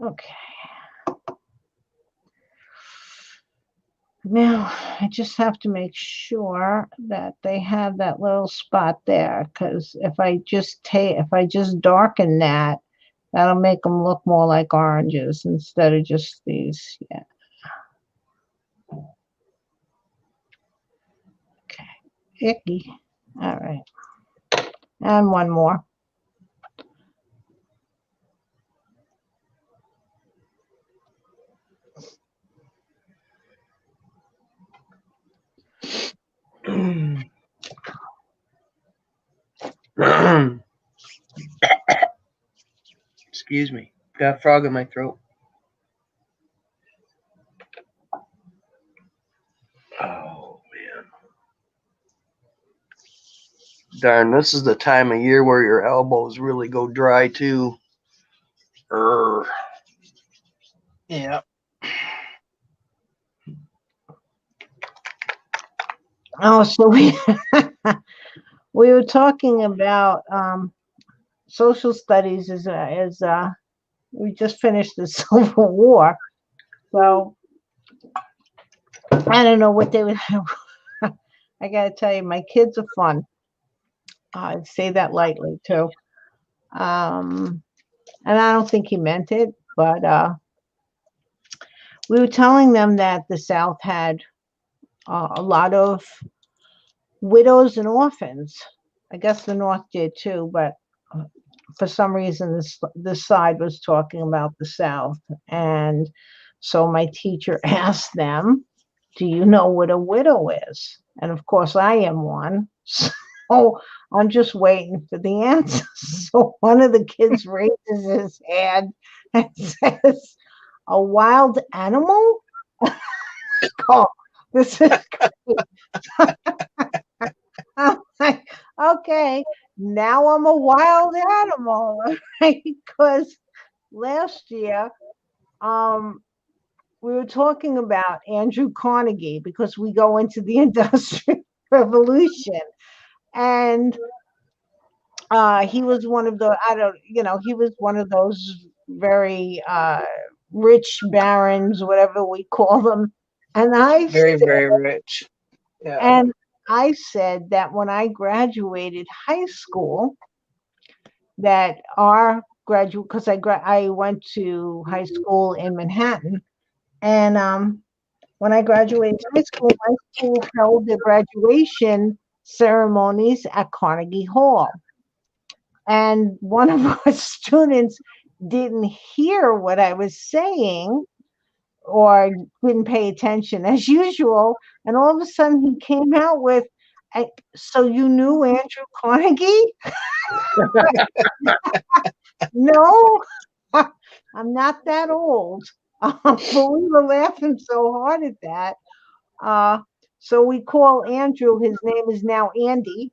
[SPEAKER 1] Okay. Now, I just have to make sure that they have that little spot there, because if I just darken that, that'll make them look more like oranges instead of just these. Yeah. Okay. Icky. All right. And one more.
[SPEAKER 2] Excuse me. Got a frog in my throat. Oh, man. Darn, this is the time of year where your elbows really go dry, too.
[SPEAKER 3] Yeah.
[SPEAKER 1] Oh, so we were talking about social studies as we just finished the Civil War. So I don't know what they would. I gotta tell you, my kids are fun. I'd say that lightly too. And I don't think he meant it, but we were telling them that the South had a lot of widows and orphans. I guess the North did too, but for some reason this side was talking about the South. And so my teacher asked them, do you know what a widow is? And of course I am one. So I'm just waiting for the answer. So one of the kids raises his hand and says, a wild animal? Oh, this is great. I'm like, okay, now I'm a wild animal, right? Because last year, we were talking about Andrew Carnegie because we go into the Industrial Revolution, and he was one of the he was one of those very rich barons, whatever we call them, and
[SPEAKER 3] Very, very rich. Yeah.
[SPEAKER 1] and I said that when I graduated high school, that our graduate, because I went to high school in Manhattan, and when I graduated high school, my school held the graduation ceremonies at Carnegie Hall. And one of our students didn't hear what I was saying or didn't pay attention as usual. And all of a sudden he came out with, so you knew Andrew Carnegie? No, I'm not that old. But we were laughing so hard at that. So we call Andrew, his name is now Andy,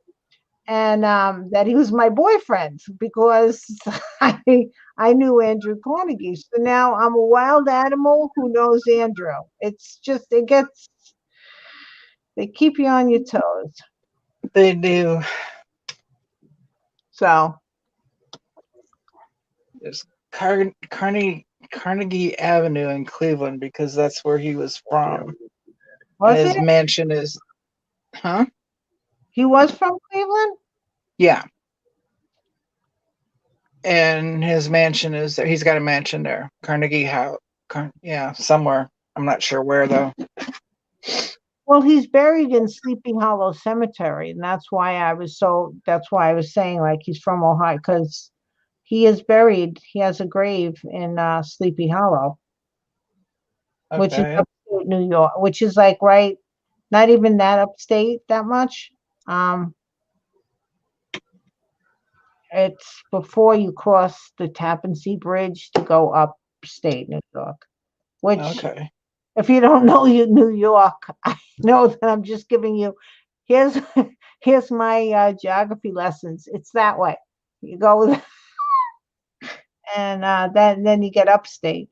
[SPEAKER 1] and that he was my boyfriend because I knew Andrew Carnegie. So now I'm a wild animal who knows Andrew. It's just, they keep you on your toes.
[SPEAKER 3] They do.
[SPEAKER 1] So
[SPEAKER 3] There's Carnegie Avenue in Cleveland because that's where he was from.
[SPEAKER 1] was
[SPEAKER 3] And his
[SPEAKER 1] it?
[SPEAKER 3] mansion is, huh?
[SPEAKER 1] He was from Cleveland?
[SPEAKER 3] Yeah. And his mansion is there. He's got a mansion there. Carnegie House. Yeah, somewhere. I'm not sure where though.
[SPEAKER 1] Well, he's buried in Sleepy Hollow Cemetery, and that's why I was saying like he's from Ohio, because he has a grave in Sleepy Hollow, which is
[SPEAKER 3] Okay.
[SPEAKER 1] upstate New York, which is like right, not even that upstate that much. It's before you cross the Tappan Zee Bridge to go upstate New York, which
[SPEAKER 3] Okay.
[SPEAKER 1] if you don't know New York, I know that I'm just giving you, here's here's my geography lessons. It's that way. You go and then you get upstate.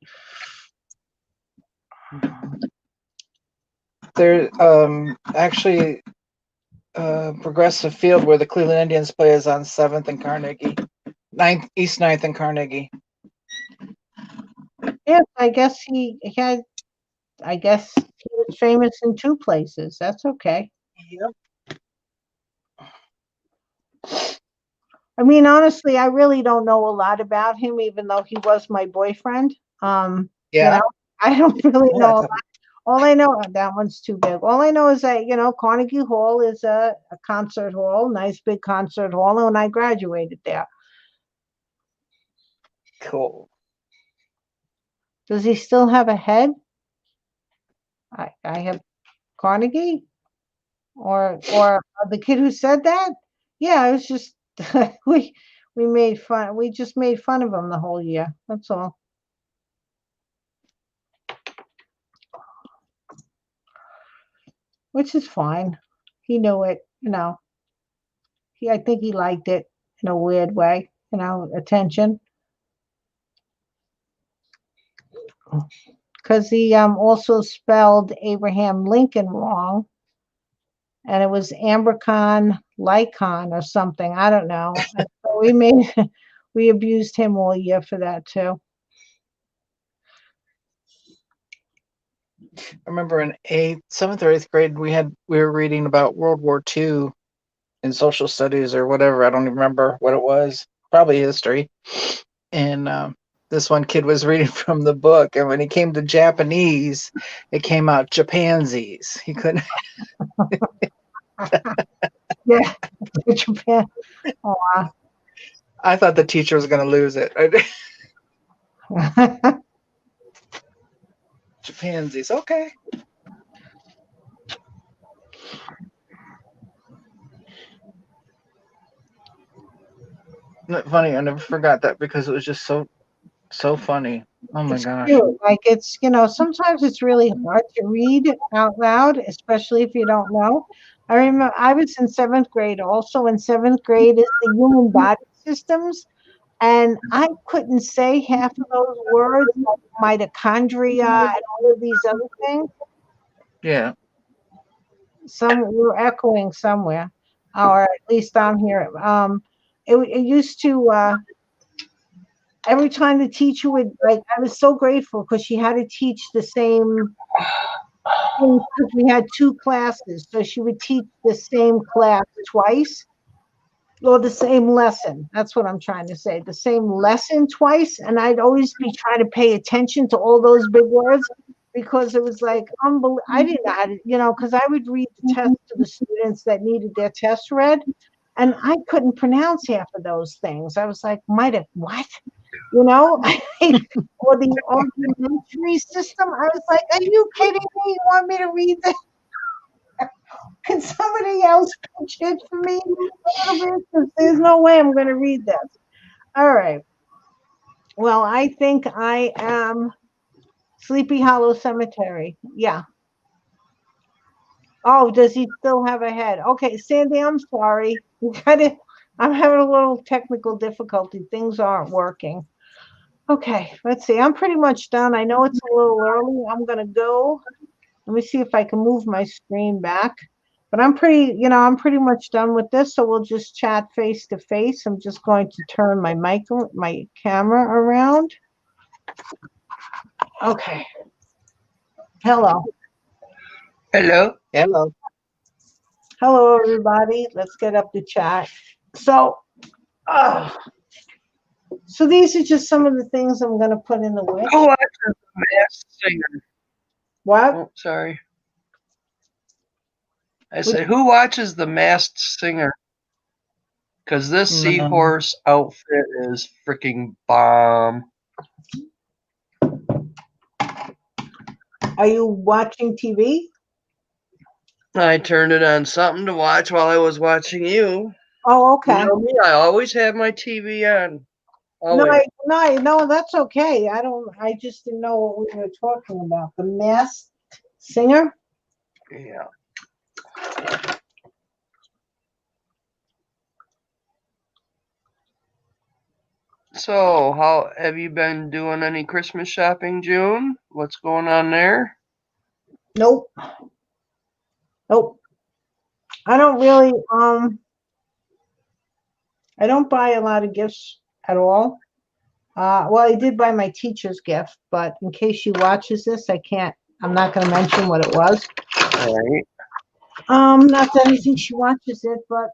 [SPEAKER 3] There actually Progressive Field where the Cleveland Indians play is on 7th and Carnegie. East 9th and Carnegie.
[SPEAKER 1] Yes, I guess he was famous in two places. That's okay.
[SPEAKER 3] Yep.
[SPEAKER 1] I mean, honestly, I really don't know a lot about him, even though he was my boyfriend. You
[SPEAKER 3] Yeah.
[SPEAKER 1] know, I don't really
[SPEAKER 3] Yeah,
[SPEAKER 1] know a
[SPEAKER 3] I
[SPEAKER 1] lot. All I know, that one's too big. All I know is that, Carnegie Hall is a concert hall, nice big concert hall, and I graduated there.
[SPEAKER 3] Cool.
[SPEAKER 1] Does he still have a head? I have Carnegie, or the kid who said that? Yeah, it was just we made fun. We just made fun of him the whole year. That's all. Which is fine. He knew it, I think he liked it in a weird way, attention. Because he also spelled Abraham Lincoln wrong, and it was Ambercon Lycon or something. I don't know. And so we abused him all year for that too.
[SPEAKER 3] I remember in 7th or 8th grade we were reading about World War II in social studies or whatever. I don't even remember what it was. Probably history. And this one kid was reading from the book, and when he came to Japanese, it came out Japansies. He couldn't.
[SPEAKER 1] Yeah, Japan. Oh,
[SPEAKER 3] I thought the teacher was going to lose it. Japansies. Okay. Not funny. I never forgot that because it was just so funny. Oh my
[SPEAKER 1] It's
[SPEAKER 3] gosh.
[SPEAKER 1] cute. Like it's, sometimes it's really hard to read out loud, especially if you don't know. I remember I was in 7th grade. Also in 7th grade is the human body systems, and I couldn't say half of those words, like mitochondria and all of these other things.
[SPEAKER 3] Yeah.
[SPEAKER 1] We're echoing somewhere, or at least I'm here. It used to. Every time the teacher would, like, I was so grateful because she had to teach the same thing, because we had two classes. So she would teach the same class twice, or the same lesson. That's what I'm trying to say. The same lesson twice. And I'd always be trying to pay attention to all those big words, because it was like, I didn't know how to, because I would read the test to the students that needed their test read, and I couldn't pronounce half of those things. I was like, what? Or the argumentary system. I was like, are you kidding me? You want me to read this? Can somebody else pitch it for me a little bit? 'Cause there's no way I'm going to read this. All right. Well, I think I am Sleepy Hollow Cemetery. Yeah. Oh, does he still have a head? Okay, Sandy, I'm sorry. I'm having a little technical difficulty. Things aren't working. Okay, let's see. I'm pretty much done. I know it's a little early. I'm gonna go. Let me see if I can move my screen back. But I'm pretty much done with this. So we'll just chat face to face. I'm just going to turn my camera around. Okay. Hello.
[SPEAKER 2] Hello.
[SPEAKER 3] Hello.
[SPEAKER 1] Hello, everybody. Let's get up the chat. So these are just some of the things I'm going to put in the wish.
[SPEAKER 2] Oh, that's a Masked Singer.
[SPEAKER 1] What?
[SPEAKER 2] Oh, sorry. I said, who watches The Masked Singer? Because this
[SPEAKER 3] No.
[SPEAKER 2] seahorse outfit is freaking bomb.
[SPEAKER 1] Are you watching TV?
[SPEAKER 2] I turned it on something to watch while I was watching you.
[SPEAKER 1] Oh, okay.
[SPEAKER 2] You know me, I always have my TV on.
[SPEAKER 1] No,
[SPEAKER 2] Always.
[SPEAKER 1] no, that's okay. I just didn't know what we were talking about. The Masked Singer?
[SPEAKER 2] Yeah. So, how have you been doing any Christmas shopping, June? What's going on there?
[SPEAKER 1] Nope. Nope. I don't really, I don't buy a lot of gifts at all. Well, I did buy my teacher's gift, but in case she watches this, I'm not going to mention what it was.
[SPEAKER 2] All right.
[SPEAKER 1] Not that I think she watches it, but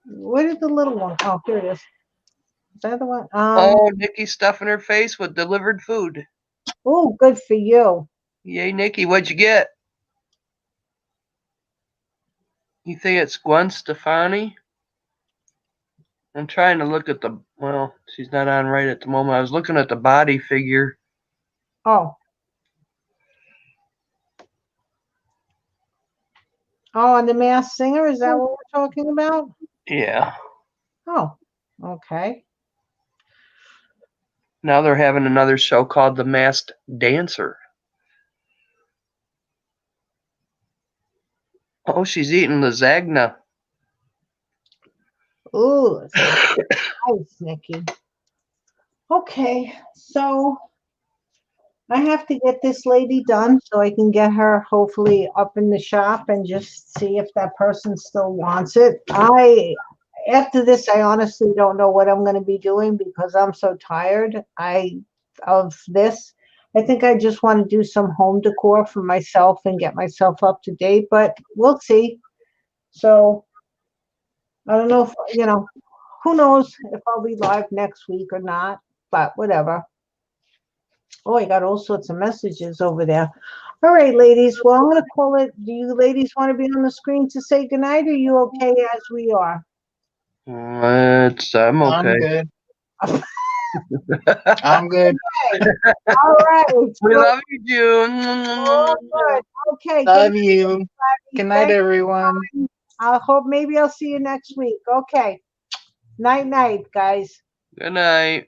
[SPEAKER 1] where did the little one? Oh, here it is. Is that the one?
[SPEAKER 2] Oh, Nikki's stuffing her face with delivered food.
[SPEAKER 1] Oh, good for you.
[SPEAKER 2] Yay, Nikki, what'd you get? You think it's Gwen Stefani? I'm trying to look at well, she's not on right at the moment. I was looking at the body figure.
[SPEAKER 1] Oh. Oh, and the Masked Singer, is that what we're talking about?
[SPEAKER 2] Yeah.
[SPEAKER 1] Oh, okay.
[SPEAKER 2] Now they're having another show called The Masked Dancer. Oh, she's eating lasagna.
[SPEAKER 1] Ooh, nice, Nikki. Okay, so I have to get this lady done so I can get her hopefully up in the shop and just see if that person still wants it. After this, I honestly don't know what I'm going to be doing because I'm so tired of this. I think I just want to do some home decor for myself and get myself up to date, but we'll see. So I don't know if, who knows if I'll be live next week or not, but whatever. Oh, I got all sorts of messages over there. All right, ladies. Well, I'm going to call it. Do you ladies want to be on the screen to say goodnight? Or are you okay as we are?
[SPEAKER 2] I'm okay.
[SPEAKER 3] I'm good. I'm good.
[SPEAKER 1] All right.
[SPEAKER 2] We love you, June.
[SPEAKER 1] Oh, good. Okay.
[SPEAKER 3] Love
[SPEAKER 1] Good
[SPEAKER 3] you. Good night, everyone.
[SPEAKER 1] I hope maybe I'll see you next week. Okay. Night, night, guys.
[SPEAKER 2] Good night.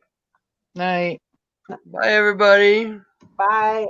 [SPEAKER 3] Night.
[SPEAKER 2] Bye, everybody.
[SPEAKER 1] Bye.